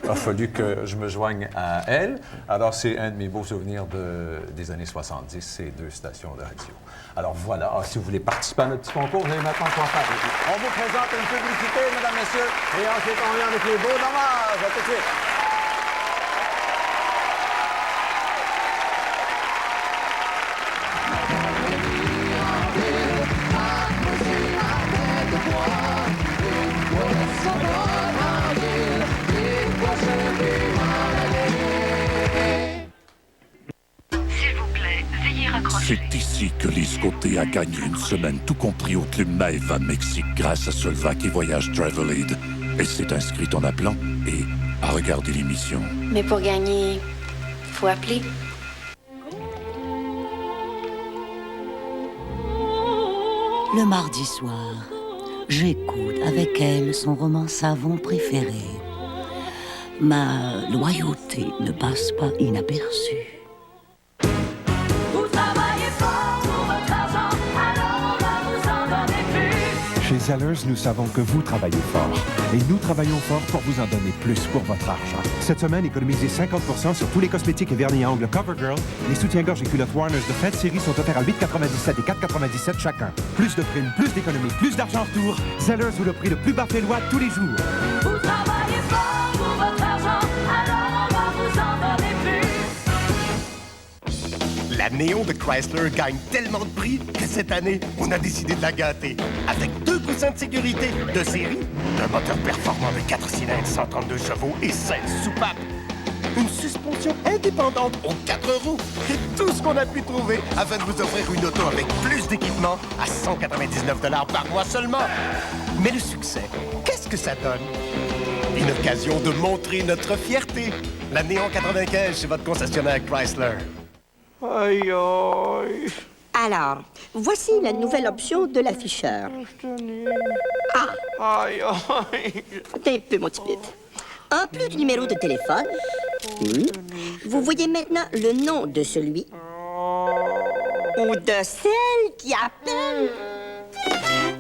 a fallu que je me joigne à elles. Alors, c'est un de mes beaux souvenirs des années 70, ces 2 stations de radio. Alors voilà, si vous voulez participer à notre petit concours, vous allez maintenant quoi faire. On vous présente une publicité, mesdames, messieurs, et ensuite on vient avec les beaux dommages. À tout de suite. C'est ici que Lise Côté a gagné une semaine, tout compris au Club Maeva Mexique, grâce à Solvac et Voyage Travel Aid. Elle s'est inscrite en appelant et a regardé l'émission. Mais pour gagner, faut appeler. Le mardi soir, j'écoute avec elle son roman savon préféré. Ma loyauté ne passe pas inaperçue. Chez Zellers, nous savons que vous travaillez fort. Et nous travaillons fort pour vous en donner plus pour votre argent. Cette semaine, économisez 50% sur tous les cosmétiques et vernis à ongles CoverGirl. Les soutiens-gorge et culottes Warners de Fed Série sont offerts à 8,97 et 4,97 chacun. Plus de primes, plus d'économies, plus d'argent en retour. Zellers vous le prix le plus bas félois tous les jours. Vous travaillez fort pour votre argent, alors on va vous en donner plus. La Néon de Chrysler gagne tellement de prix que cette année, on a décidé de la gâter. Avec 2 coussins de sécurité de série, un moteur performant de 4 cylindres, 132 chevaux et 16 soupapes, une suspension indépendante aux 4 roues et tout ce qu'on a pu trouver afin de vous offrir une auto avec plus d'équipement à 199 $ par mois seulement. Mais le succès, qu'est-ce que ça donne? Une occasion de montrer notre fierté. La Néon 95 chez votre concessionnaire Chrysler. Aïe, aïe. Alors, voici la nouvelle option de l'afficheur. Aïe, aïe. Un peu, mon petit pit. En plus du numéro de téléphone, vous voyez maintenant le nom de celui ou de celle qui appelle.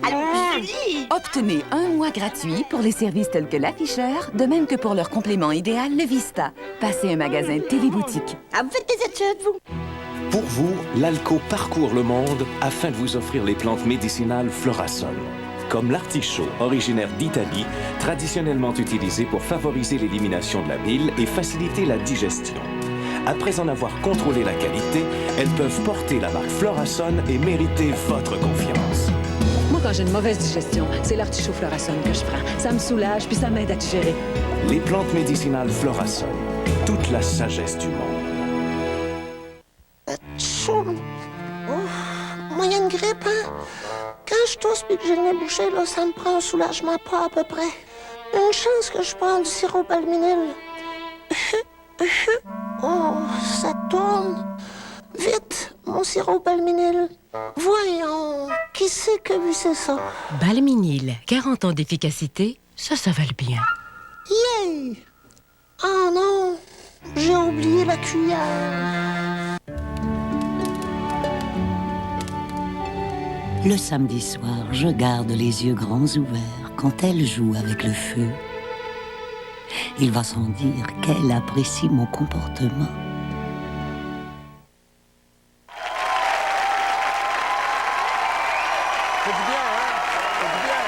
Alors, Julie! Obtenez 1 mois gratuit pour les services tels que l'afficheur, de même que pour leur complément idéal, le Vista. Passez un magasin Téléboutique. Ah, vous faites des études, vous? Pour vous, l'Alco parcourt le monde afin de vous offrir les plantes médicinales Florasol. Comme l'artichaut, originaire d'Italie, traditionnellement utilisé pour favoriser l'élimination de la bile et faciliter la digestion. Après en avoir contrôlé la qualité, elles peuvent porter la marque Florasol et mériter votre confiance. Moi, quand j'ai une mauvaise digestion, c'est l'artichaut Florasol que je prends. Ça me soulage, puis ça m'aide à digérer. Les plantes médicinales Florasol. Toute la sagesse du monde. Moyenne grippe, hein? Quand je tousse et que j'ai le nez bouché, là, ça me prend un soulagement pas à peu près. Une chance que je prends du sirop balminil. Oh, ça tourne. Vite, mon sirop balminil. Voyons, qui c'est que vu c'est ça? Balminil, 40 ans d'efficacité, ça va le bien. Yay! Oh non, j'ai oublié la cuillère. Le samedi soir, je garde les yeux grands ouverts quand elle joue avec le feu. Il va sans dire qu'elle apprécie mon comportement. C'est du bien, hein? C'est du bien.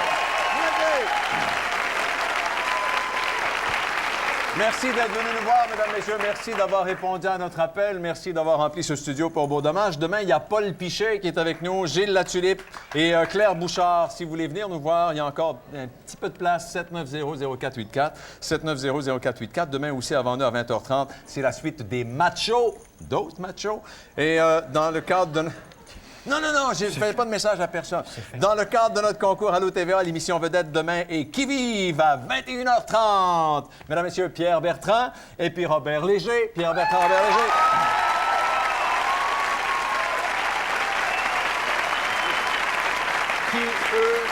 Merci. Merci d'être venu nous voir, mesdames, messieurs. Merci d'avoir répondu à notre appel. Merci d'avoir rempli ce studio pour Beau Dommage. Demain, il y a Paul Pichet qui est avec nous, Gilles Latulippe et Claire Bouchard. Si vous voulez venir nous voir, il y a encore un petit peu de place. 790-0484. 790-0484. Demain aussi, avant nous, à 20h30, c'est la suite des machos, d'autres machos. Et dans le cadre de... Non, je ne fais pas de message à personne. Dans le cadre de notre concours Allô TVA, l'émission vedette demain est Qui vive à 21h30. Mesdames, messieurs, Pierre Bertrand et puis Robert Léger. Pierre Bertrand, Robert Léger. Qui, eux,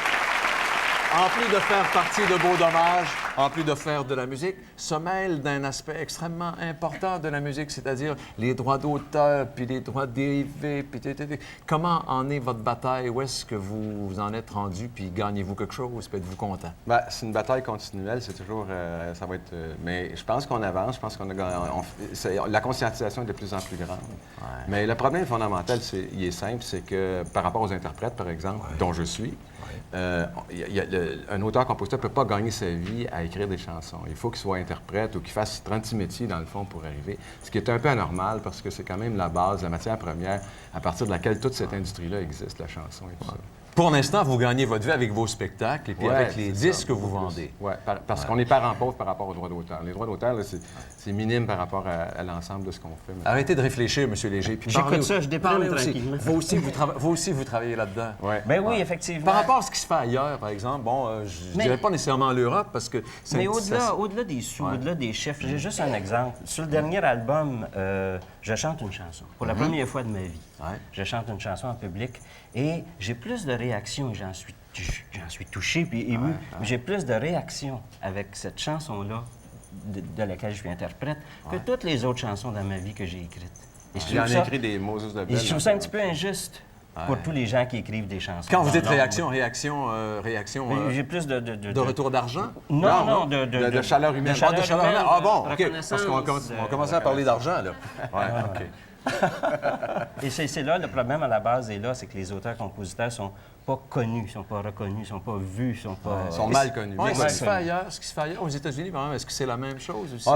en plus de faire partie de Beau Dommage, en plus de faire de la musique, se mêlent d'un aspect extrêmement important de la musique, c'est-à-dire les droits d'auteur, puis les droits dérivés, puis... Comment en est votre bataille? Où est-ce que vous en êtes rendu, puis gagnez-vous quelque chose, puis êtes-vous content? Bien, c'est une bataille continuelle, c'est toujours... ça va être... mais je pense qu'on avance, je pense qu'on a... la conscientisation est de plus en plus grande. Ouais. Mais le problème fondamental, il est simple, c'est que par rapport aux interprètes, par exemple, dont je suis, un auteur-compositeur ne peut pas gagner sa vie à écrire des chansons. Il faut qu'il soit interprète ou qu'il fasse 36 métiers, dans le fond, pour arriver. Ce qui est un peu anormal parce que c'est quand même la base, la matière première à partir de laquelle toute cette industrie-là existe, la chanson et tout ça. Pour l'instant, vous gagnez votre vie avec vos spectacles et puis avec les disques que vous vendez. Oui, parce qu'on est parents pauvres par rapport aux droits d'auteur. Les droits d'auteur, c'est minime par rapport à l'ensemble de ce qu'on fait. Maintenant. Arrêtez de réfléchir, M. Léger. J'écoute ça, je déprime tranquillement. Vous aussi, vous travaillez là-dedans. Ouais. Ben oui, effectivement. Par rapport à ce qui se fait ailleurs, par exemple, je ne dirais pas nécessairement l'Europe parce que... Mais au-delà des sous, au-delà des chiffres, j'ai juste un exemple. Sur le dernier album, je chante une chanson. Pour la première fois de ma vie. Je chante une chanson en public et j'ai plus de réactions et j'en suis touché puis ému. J'ai plus de réactions avec cette chanson-là de laquelle je suis interprète que toutes les autres chansons dans ma vie que j'ai écrites. J'en ai écrit des Moses de Belle. Et je trouve ça un petit peu injuste pour tous les gens qui écrivent des chansons. Quand vous dites réaction... J'ai plus de retour d'argent? Non, de chaleur humaine. De chaleur humaine. Ah bon, OK. Parce qu'on commençait à parler d'argent, là. OK. Et c'est là, le problème à la base est là, c'est que les auteurs-compositeurs sont pas connus, sont pas reconnus, sont pas vus, sont pas... sont mal connus. Ce qui se fait ailleurs, aux États-Unis, est-ce que c'est la même chose aussi?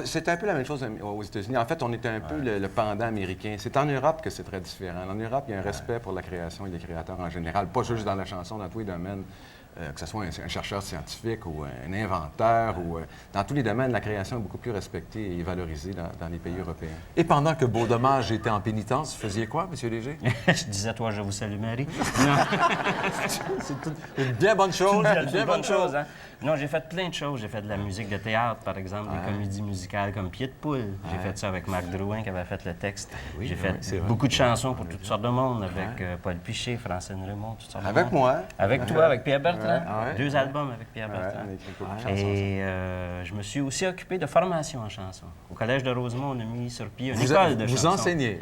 C'est un peu la même chose aux États-Unis. En fait, on est un peu le pendant américain. C'est en Europe que c'est très différent. En Europe, il y a un respect pour la création et les créateurs en général, pas juste dans la chanson, dans tous les domaines. Que ce soit un chercheur scientifique ou un inventeur, ou dans tous les domaines, la création est beaucoup plus respectée et valorisée dans les pays européens. Et pendant que Beau Dommage était en pénitence, vous faisiez quoi, M. Léger? Je disais, toi, je vous salue, Marie. C'est une bien bonne chose. Une bonne chose, hein? Non, j'ai fait plein de choses. J'ai fait de la musique de théâtre, par exemple, des comédies musicales comme Pied de poule. J'ai fait ça avec Marc Drouin, qui avait fait le texte. J'ai fait beaucoup de chansons pour toutes sortes de monde, avec Paul Pichet, Francine Raymond, toutes sortes de monde. Avec moi. Avec toi, avec Pierre Bertrand. 2 albums avec Pierre Bertrand. Et je me suis aussi occupé de formation en chanson. Au Collège de Rosemont, on a mis sur pied une école de chansons. Vous enseignez?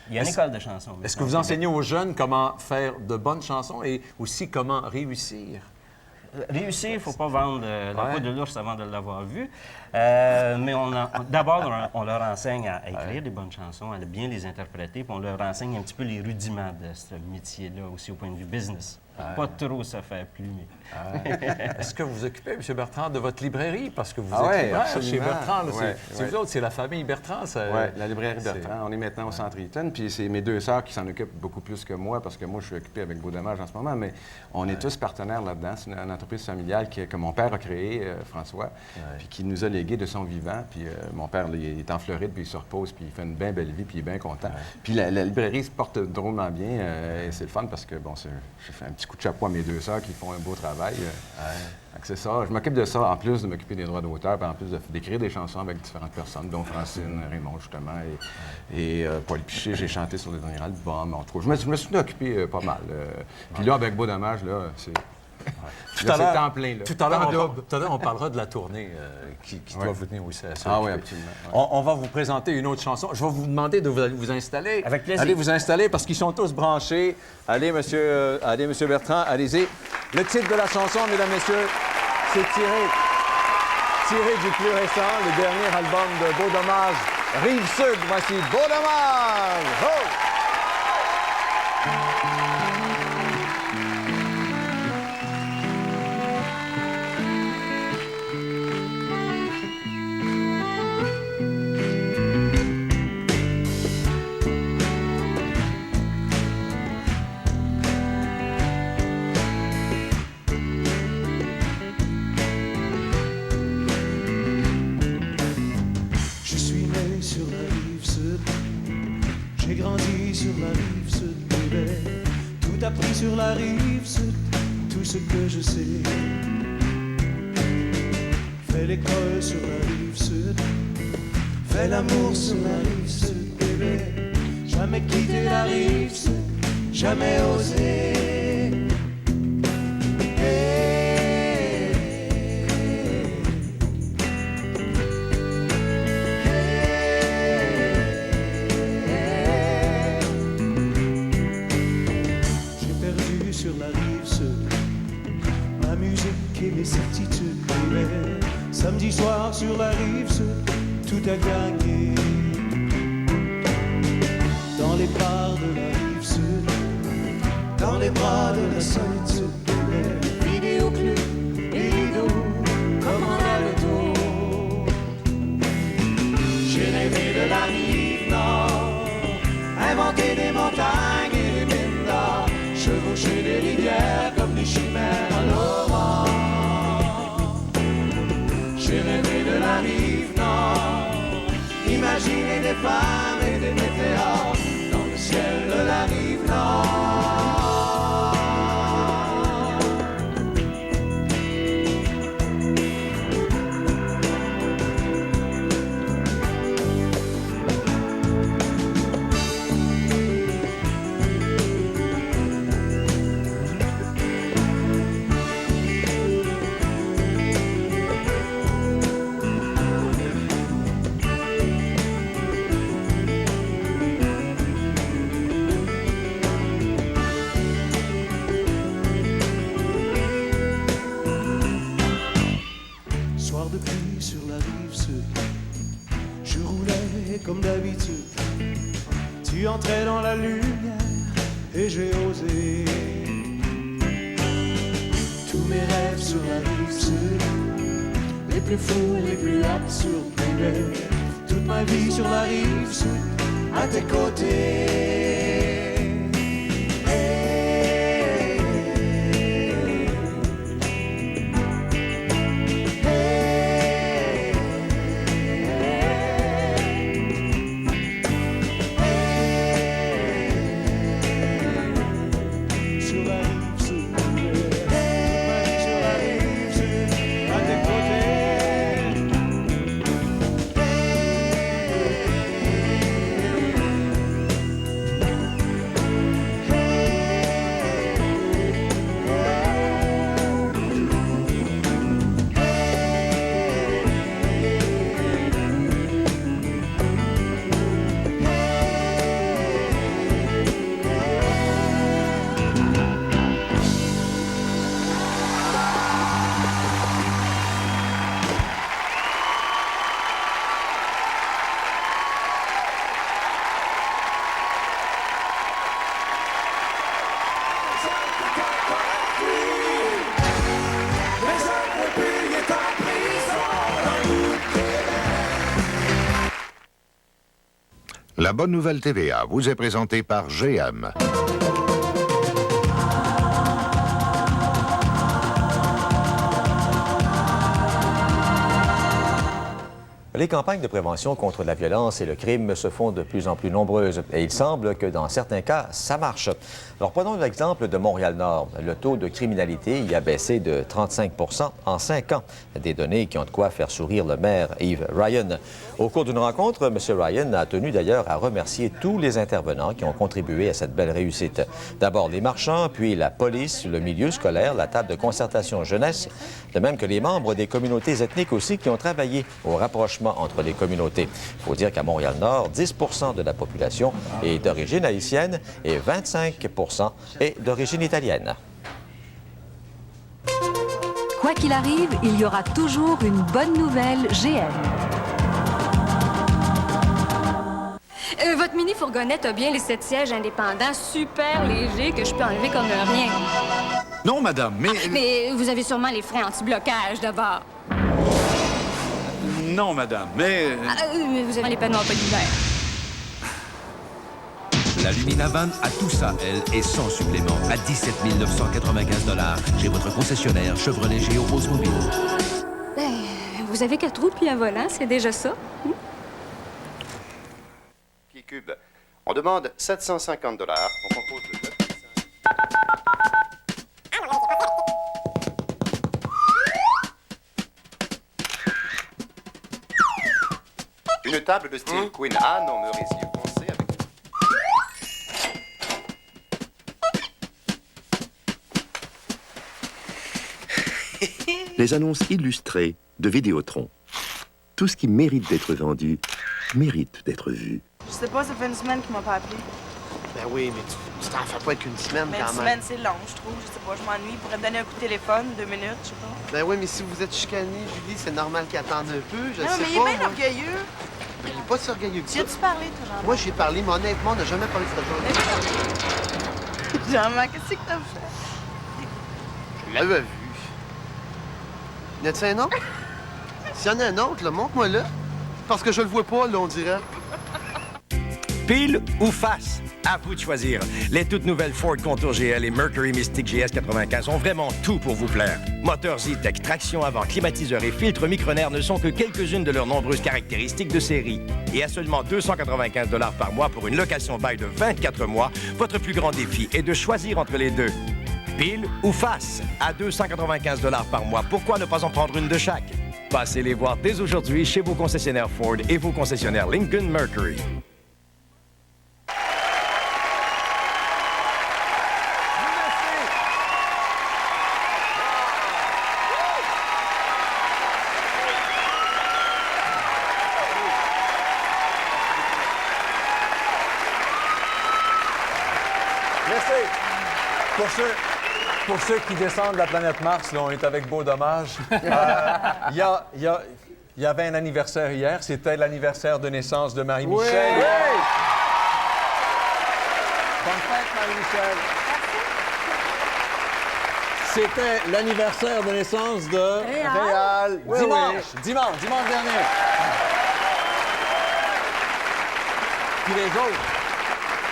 Il y a une école de chansons. Est-ce que vous enseignez aux jeunes comment faire de bonnes chansons et aussi comment réussir? Réussir, il ne faut pas vendre la peau de l'ours avant de l'avoir vu. Mais d'abord, on leur enseigne à écrire des bonnes chansons, à bien les interpréter, puis on leur enseigne un petit peu les rudiments de ce métier-là, aussi au point de vue business. Pas trop se faire plumer. Est-ce que vous vous occupez, M. Bertrand, de votre librairie? Parce que vous êtes chez Bertrand. C'est vous autres, c'est la famille Bertrand. Oui, la librairie Bertrand. On est maintenant au Centre Eaton, puis c'est mes 2 sœurs qui s'en occupent beaucoup plus que moi, parce que moi, je suis occupé avec Beau Dommage en ce moment, mais on est tous partenaires là-dedans. C'est une entreprise familiale que mon père a créée, François, puis qui nous a légué de son vivant. Puis mon père, il est en Floride, puis il se repose, puis il fait une bien belle vie, puis il est bien content. Puis la librairie se porte drôlement bien, et c'est le fun parce que, bon, je fais un petit coup de chapeau à mes 2 sœurs qui font un beau travail. C'est ça. Je m'occupe de ça, en plus de m'occuper des droits d'auteur, puis en plus d'écrire des chansons avec différentes personnes, dont Francine Raymond, justement, et Paul Pichet. J'ai chanté sur les derniers albums, entre autres. Je me suis occupé pas mal. Puis là, avec Beau Dommage, là, c'est... Tout à l'heure, on parlera de la tournée qui doit vous tenir aussi à ça. Ah oui, absolument. Ouais. On va vous présenter une autre chanson. Je vais vous demander de vous installer. Avec plaisir. Allez vous installer parce qu'ils sont tous branchés. Allez, monsieur Bertrand, allez-y. Le titre de la chanson, mesdames, messieurs, c'est tiré du plus récent, le dernier album de Beau Dommage, Rive-Sud. Voici Beau Dommage! Oh! J'ai grandi sur la rive sud, bébé. Tout appris sur la rive sud, tout ce que je sais. Fais l'école sur la rive sud, fais l'amour sur la rive sud, bébé. Jamais quitté la rive sud, jamais osé. Sur la rive sud, ma musique et mes certitudes, bébé. Samedi soir sur la rive sud, tout a gagné. Dans les bars de la rive sud, dans les bras de la solitude, bébé. Vidéoclub et rideau, comme en a le dos. J'ai rêvé de la rive nord, inventé des montagnes et des mines d'or. Chevaucher des rivières comme des chimères à l'aurore. J'ai rêvé de la rive nord, imaginer des femmes et des météores dans le ciel de la rive nord. Comme d'habitude, tu entrais dans la lumière et j'ai osé. Tous mes rêves sur la rive sud, les plus fous, les plus absurdes, bébé. Toute ma vie sur la rive sud, à tes côtés. La bonne nouvelle TVA vous est présentée par GM. Les campagnes de prévention contre la violence et le crime se font de plus en plus nombreuses et il semble que dans certains cas, ça marche. Alors prenons l'exemple de Montréal-Nord. Le taux de criminalité y a baissé de 35 % en 5 ans. Des données qui ont de quoi faire sourire le maire Yves Ryan. Au cours d'une rencontre, M. Ryan a tenu d'ailleurs à remercier tous les intervenants qui ont contribué à cette belle réussite. D'abord les marchands, puis la police, le milieu scolaire, la table de concertation jeunesse, de même que les membres des communautés ethniques aussi qui ont travaillé au rapprochement entre les communautés. Il faut dire qu'à Montréal-Nord, 10 % de la population est d'origine haïtienne et 25 % est d'origine italienne. Quoi qu'il arrive, il y aura toujours une bonne nouvelle GM. Votre mini-fourgonnette a bien les 7 sièges indépendants super légers que je peux enlever comme rien. Non, madame, mais... Mais vous avez sûrement les freins anti-blocage d'abord. Non, madame, mais... Mais vous avez les panneaux en polymère. La Lumina-Van a tout ça, elle, et sans supplément, à 17 995 $, chez votre concessionnaire Chevrolet Géo Oldsmobile. Vous avez 4 roues puis un volant, c'est déjà ça. Cube. On demande 750 $. On compose le 9. Une table de style Queen Anne en merisier foncé avec... Les annonces illustrées de Vidéotron. Tout ce qui mérite d'être vendu mérite d'être vu. Je sais pas, ça fait une semaine qu'il m'a pas appelé. Ben oui, mais tu t'en fais pas qu'une semaine Mais quand une même. semaine, c'est long, je trouve. Je sais pas, je m'ennuie. Il pourrait me donner un coup de téléphone, 2 minutes, je sais pas. Ben oui, mais si vous êtes chicané, Julie, c'est normal qu'il attende un peu. Je Non, sais mais il est pas, bien moi. orgueilleux. Il est pas si orgueilleux que Tu ça. as-tu parlé, toi, Jean-Marc? Moi, j'ai parlé, mais honnêtement, on n'a jamais parlé de cette journée. Jean-Marc, qu'est-ce que t'as fait? Je l'avais vu. Y en a-t-il un autre? S'il y en a un autre, là, montre-moi-le. Parce que je le vois pas, là, on dirait. Pile ou face? À vous de choisir. Les toutes nouvelles Ford Contour GL et Mercury Mystic GS 95 ont vraiment tout pour vous plaire. Moteur Z-Tech, traction avant, climatiseur et filtre Micronair ne sont que quelques-unes de leurs nombreuses caractéristiques de série. Et à seulement 295 $ par mois pour une location bail de 24 mois, votre plus grand défi est de choisir entre les deux. Pile ou face? À 295 $ par mois, pourquoi ne pas en prendre une de chaque? Passez les voir dès aujourd'hui chez vos concessionnaires Ford et vos concessionnaires Lincoln Mercury. Merci. Pour ceux qui descendent de la planète Mars, là, on est avec Beau Dommage. Il y avait un anniversaire hier. C'était l'anniversaire de naissance de Marie-Michel. Oui. Bonne fête, Marie-Michel. C'était l'anniversaire de naissance de Réal. Oui, Dimanche dernier. Puis les autres?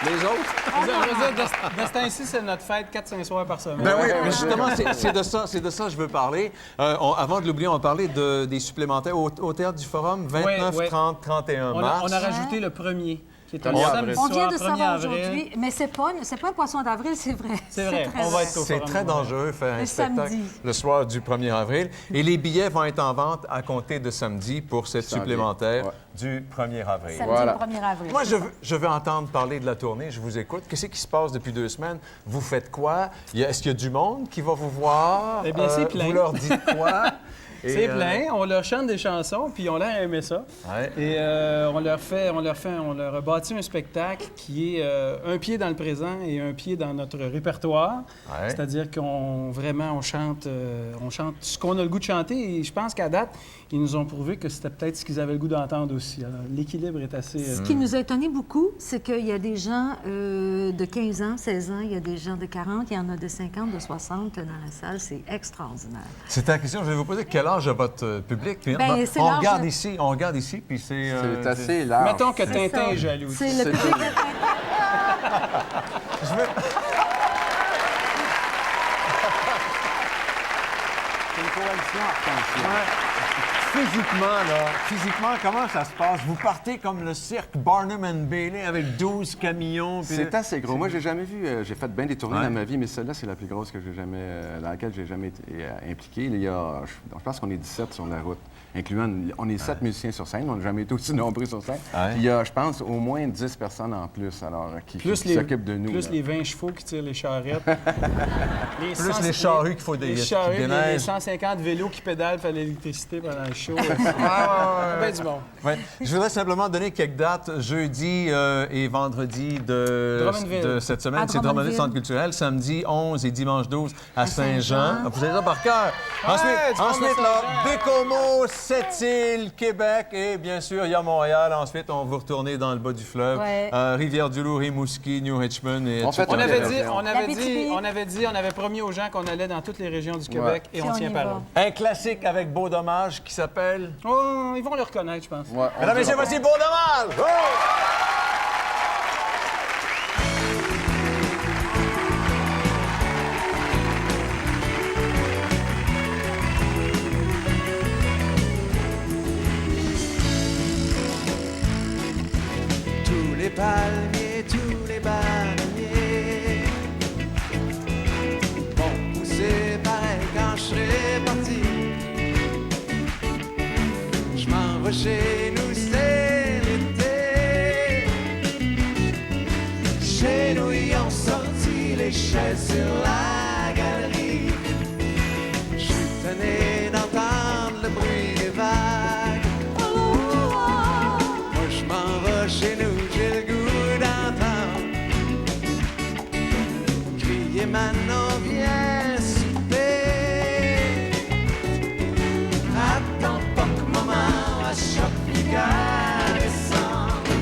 Je veux dire, de ce temps-ci, c'est notre fête 4-5 soirs par semaine. Ben oui, mais justement, c'est de ça que je veux parler. Avant de l'oublier, on va parler des supplémentaires au Théâtre du Forum, 29, Oui. 30, 31 mars. On a rajouté le premier, qui est un On samedi On vient soir, de 1er savoir avril. aujourd'hui, mais c'est pas un poisson d'avril, c'est vrai. C'est vrai, très on va vrai. être au C'est Forum. très dangereux faire un Le spectacle samedi. le soir du 1er avril. Et les billets vont être en vente à compter de samedi pour cette supplémentaire du 1er avril. Samedi le 1er avril. Moi, je veux entendre parler de la tournée. Je vous écoute. Qu'est-ce qui se passe depuis 2 semaines? Vous faites quoi? Est-ce qu'il y a du monde qui va vous voir? Eh bien, c'est plein. Vous leur dites quoi? C'est plein. On leur chante des chansons, puis on leur a aimé ça. Ouais. Et on leur a bâti un spectacle qui est un pied dans le présent et un pied dans notre répertoire. Ouais. C'est-à-dire qu'on chante ce qu'on a le goût de chanter. Et je pense qu'à date, ils nous ont prouvé que c'était peut-être ce qu'ils avaient le goût d'entendre aussi. Alors, l'équilibre est assez... Ce qui nous a étonné beaucoup, c'est qu'il y a des gens de 15 ans, 16 ans, il y a des gens de 40, il y en a de 50, de 60 dans la salle. C'est extraordinaire. C'est la question. Je vais vous poser quel âge a votre public? Puis, Ben, c'est on l'âge regarde de- ici, puis c'est... C'est assez large. Mettons que C'est Tintin ça. est jaloux. C'est le public de C'est une coalition arc-en-ciel. Physiquement, comment ça se passe? Vous partez comme le cirque Barnum and Bailey avec 12 camions. puis- C'est assez gros. Moi, j'ai jamais vu. J'ai fait bien des tournées dans ma vie, mais celle-là, c'est la plus grosse que j'ai jamais, dans laquelle j'ai jamais été impliqué. Il y a, je pense qu'on est 17 sur la route, incluant. On est 7 musiciens sur scène. On n'a jamais été aussi nombreux sur scène. Ouais. Puis il y a, je pense, au moins 10 personnes en plus, alors, qui s'occupent de nous. Plus là. les 20 chevaux qui tirent les charrettes. Plus les charrues qu'il faut Les qui charrues, déneigent. les 150 vélos qui pédalent pour l'électricité pendant le show. Ben du monde. Ouais. Je voudrais simplement donner quelques dates. Jeudi et vendredi de cette semaine, c'est Drummondville Centre culturel. Samedi 11 et dimanche 12 à Saint-Jean. Vous avez ça par cœur. Ensuite, là, Bécomo, Sept-Îles, Québec et bien sûr, il y a Montréal. Ensuite, on va retourner dans le bas du fleuve. Ouais. Rivière-du-Loup, Rimouski, New Richmond et On fait etc. On avait promis aux gens qu'on allait dans toutes les régions du Québec et on tient parole. Un classique avec Beau Dommage qui s'appelle... Oh, ils vont le reconnaître, je pense. Mesdames et messieurs, voici Beau Dommage! Oh! Tous les palmiers les chaises sur la galerie. Je suis tanné d'entendre le bruit des vagues. Moi je m'en vais chez nous, j'ai le goût d'entendre crier Manon, viens souper. Attends pas que maman va choper qu'à descendre.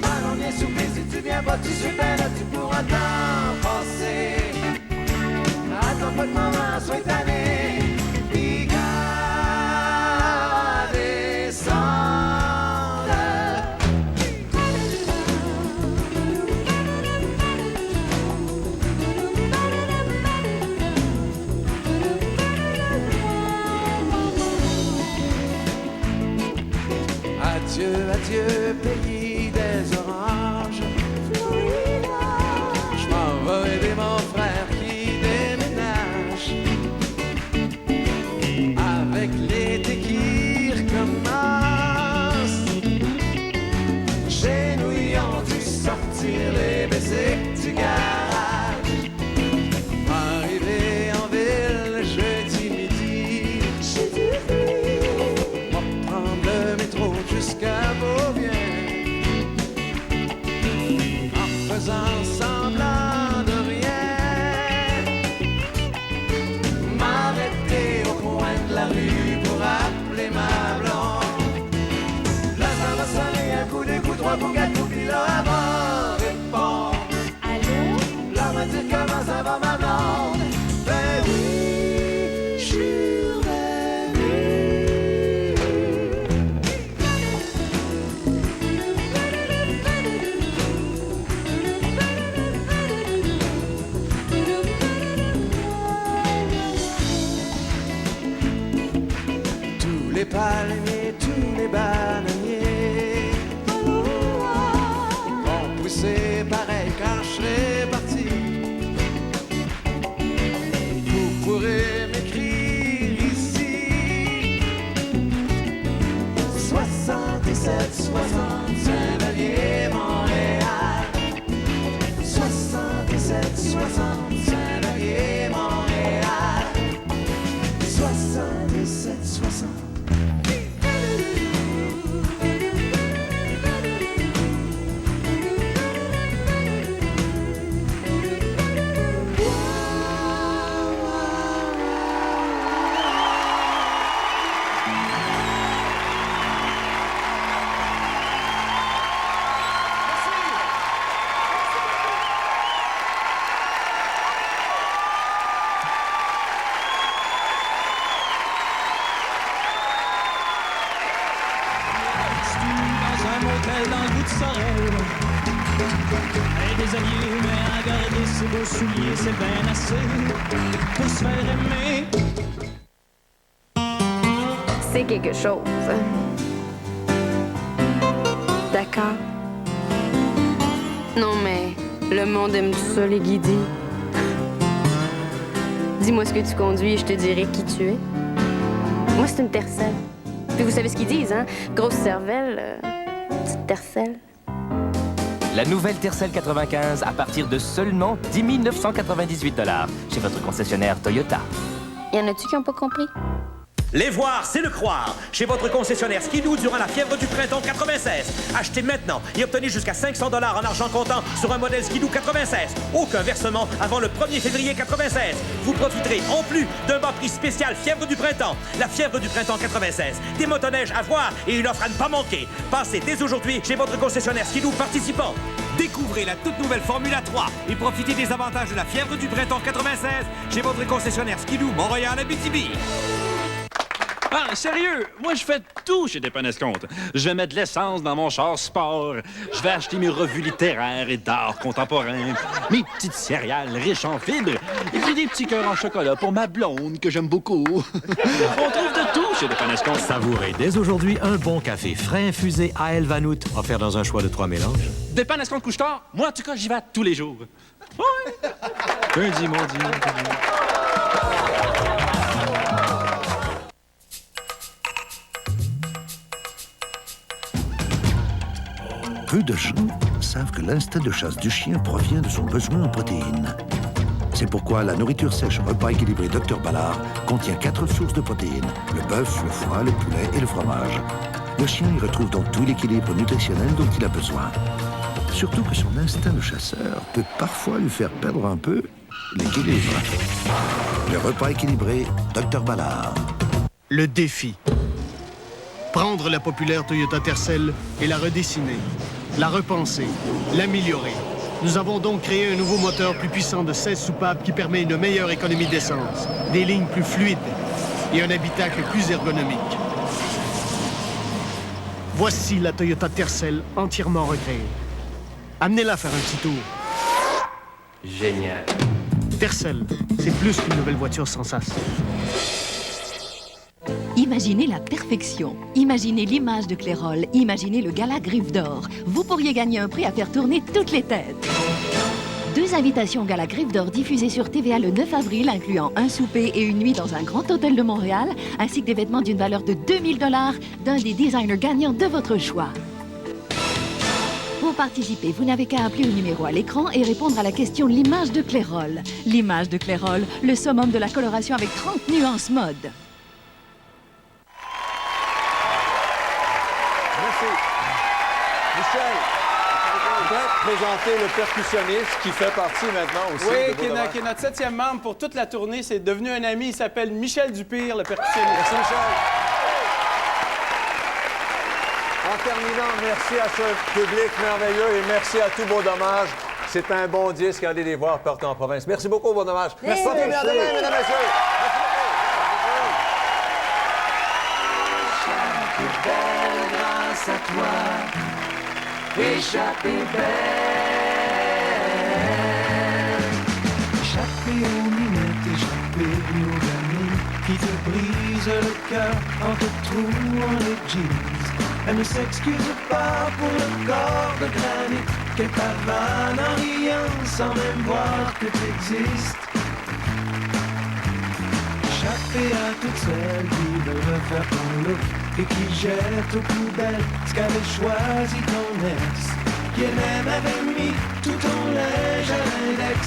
Manon, viens souper, si tu viens pas, tu suis ben là, tu pourras t'en passer. Attends pas que maman soit tannée, puis qu'à descendre. Adieu, adieu, pays des oranges. Je m'en vais aider mon frère qui déménage. Avec l'été qui recommence, chez nous ils ont dû sortir les basics du garage. Arrivé en ville jeudi midi, on va prendre le métro jusqu'à Beauvien, en faisant semblant de rien, m'arrêter au coin de la rue pour appeler ma blonde. Là ça va sonner un coup, deux coups, trois coups, quatre coups, puis là elle va répondre. Allô? Là m'a dit comment ça va ma blonde? Ben oui, je suis revenu. Tous les palmiers, tous les bananiers vont pousser pareil quand je serai parti. Vous pourrez m'écrire ici 77 60 Saint-Vallier, Montréal. 77 60 Saint-Vallier, Montréal. 77 60. Dans le bout de Sorel. Et des alliés, mais à garder ses beaux souliers, c'est bien assez pour se faire aimer. C'est quelque chose. D'accord. Non, mais le monde aime tout ça, les guidis. Dis-moi ce que tu conduis et je te dirai qui tu es. Moi, c'est une tercelle. Puis vous savez ce qu'ils disent, hein? Grosse cervelle, petite tercelle. La nouvelle Tercel 95 à partir de seulement 10 998 $ chez votre concessionnaire Toyota. Y en a-tu qui n'ont pas compris? Les voir, c'est le croire. Chez votre concessionnaire Skidoo durant la fièvre du printemps 96. Achetez maintenant et obtenez jusqu'à 500 $ en argent comptant sur un modèle Skidoo 96. Aucun versement avant le 1er février 96. Vous profiterez en plus d'un bas prix spécial fièvre du printemps. La fièvre du printemps 96. Des motoneiges à voir et une offre à ne pas manquer. Passez dès aujourd'hui chez votre concessionnaire Skidoo participant. Découvrez la toute nouvelle Formula 3 et profitez des avantages de la fièvre du printemps 96 chez votre concessionnaire Skidoo Montréal-Abitibi. Ah, sérieux, moi je fais tout chez Dépanne-Escompte. Je vais mettre de l'essence dans mon char sport. Je vais acheter mes revues littéraires et d'art contemporain. Mes petites céréales riches en fibres. Et puis des petits cœurs en chocolat pour ma blonde que j'aime beaucoup. On trouve de tout chez Dépanne-Escompte. Savourez dès aujourd'hui un bon café frais infusé à El Vanout, offert dans un choix de 3 mélanges. Dépanne-Escompte couche-tard, moi en tout cas j'y vais tous les jours. Ouais. Lundi, mardi. Peu de gens savent que l'instinct de chasse du chien provient de son besoin en protéines. C'est pourquoi la nourriture sèche repas équilibré Dr Ballard contient 4 sources de protéines, le bœuf, le foie, le poulet et le fromage. Le chien y retrouve donc tout l'équilibre nutritionnel dont il a besoin. Surtout que son instinct de chasseur peut parfois lui faire perdre un peu l'équilibre. Le repas équilibré Dr Ballard. Le défi. Prendre la populaire Toyota Tercel et la redessiner, la repenser, l'améliorer. Nous avons donc créé un nouveau moteur plus puissant de 16 soupapes qui permet une meilleure économie d'essence, des lignes plus fluides et un habitacle plus ergonomique. Voici la Toyota Tercel entièrement recréée. Amenez-la faire un petit tour. Génial. Tercel, c'est plus qu'une nouvelle voiture sans sas. Imaginez la perfection. Imaginez l'image de Clairol. Imaginez le gala Griffe d'Or. Vous pourriez gagner un prix à faire tourner toutes les têtes. 2 invitations au gala Griffe d'Or diffusées sur TVA le 9 avril, incluant un souper et une nuit dans un grand hôtel de Montréal, ainsi que des vêtements d'une valeur de 2000 $ d'un des designers gagnants de votre choix. Pour participer, vous n'avez qu'à appeler au numéro à l'écran et répondre à la question l'image de Clairol. L'image de Clairol, le summum de la coloration avec 30 nuances mode. Michel, peut-être présenter le percussionniste qui fait partie maintenant aussi. Oui, de qui est notre 7e membre pour toute la tournée. C'est devenu un ami. Il s'appelle Michel Dupire, le percussionniste. Merci, Michel. En terminant, merci à ce public merveilleux et merci à tout Beau Dommage. C'est un bon disque. Allez les voir partout en province. Merci beaucoup, Beau Dommage. Merci. Portez bien demain, mesdames et messieurs. Grâce à toi, échappée belle, échappée aux minettes, échappée aux amis qui te brisent le cœur en te trouvant les jeans. Elle ne s'excuse pas pour le corps de granit qu'elle pavane en riant sans même voir que t'existes. Échappée à toutes celles qui veulent refaire ton look et qui jettent aux poubelles ce qu'avait choisi ton ex, qui elle-même avait mis tout ton linge à l'index.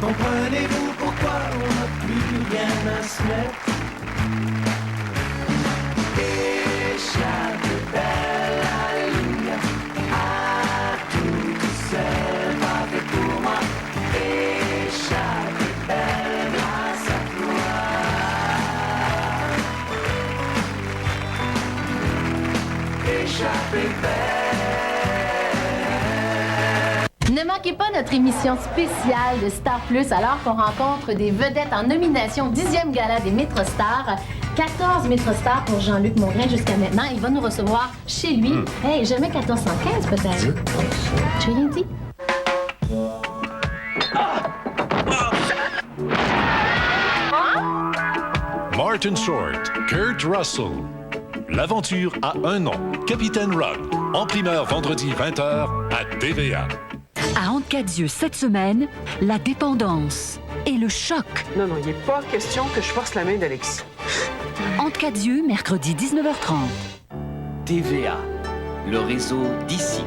Comprenez-vous pourquoi on n'a plus rien à se mettre? Échappée belle, alléluia, à toutes celles pas fait pour moi. Échappée belle, grâce à toi. Échappée belle. Ne manquez pas notre émission spéciale de Star Plus alors qu'on rencontre des vedettes en nomination au 10e gala des Métrostars. 14 Métrostars pour Jean-Luc Mongrain jusqu'à maintenant. Il va nous recevoir chez lui. Hey, jamais 1415 peut-être. Tu as rien dit? Martin Short, Kurt Russell. L'aventure a un nom, Capitaine Rock. En primeur vendredi 20h à TVA. À Anne-Cadieux cette semaine, la dépendance et le choc. Non, il n'est pas question que je force la main d'Alexis. Anne-Cadieux, mercredi 19h30. TVA, le réseau d'ici.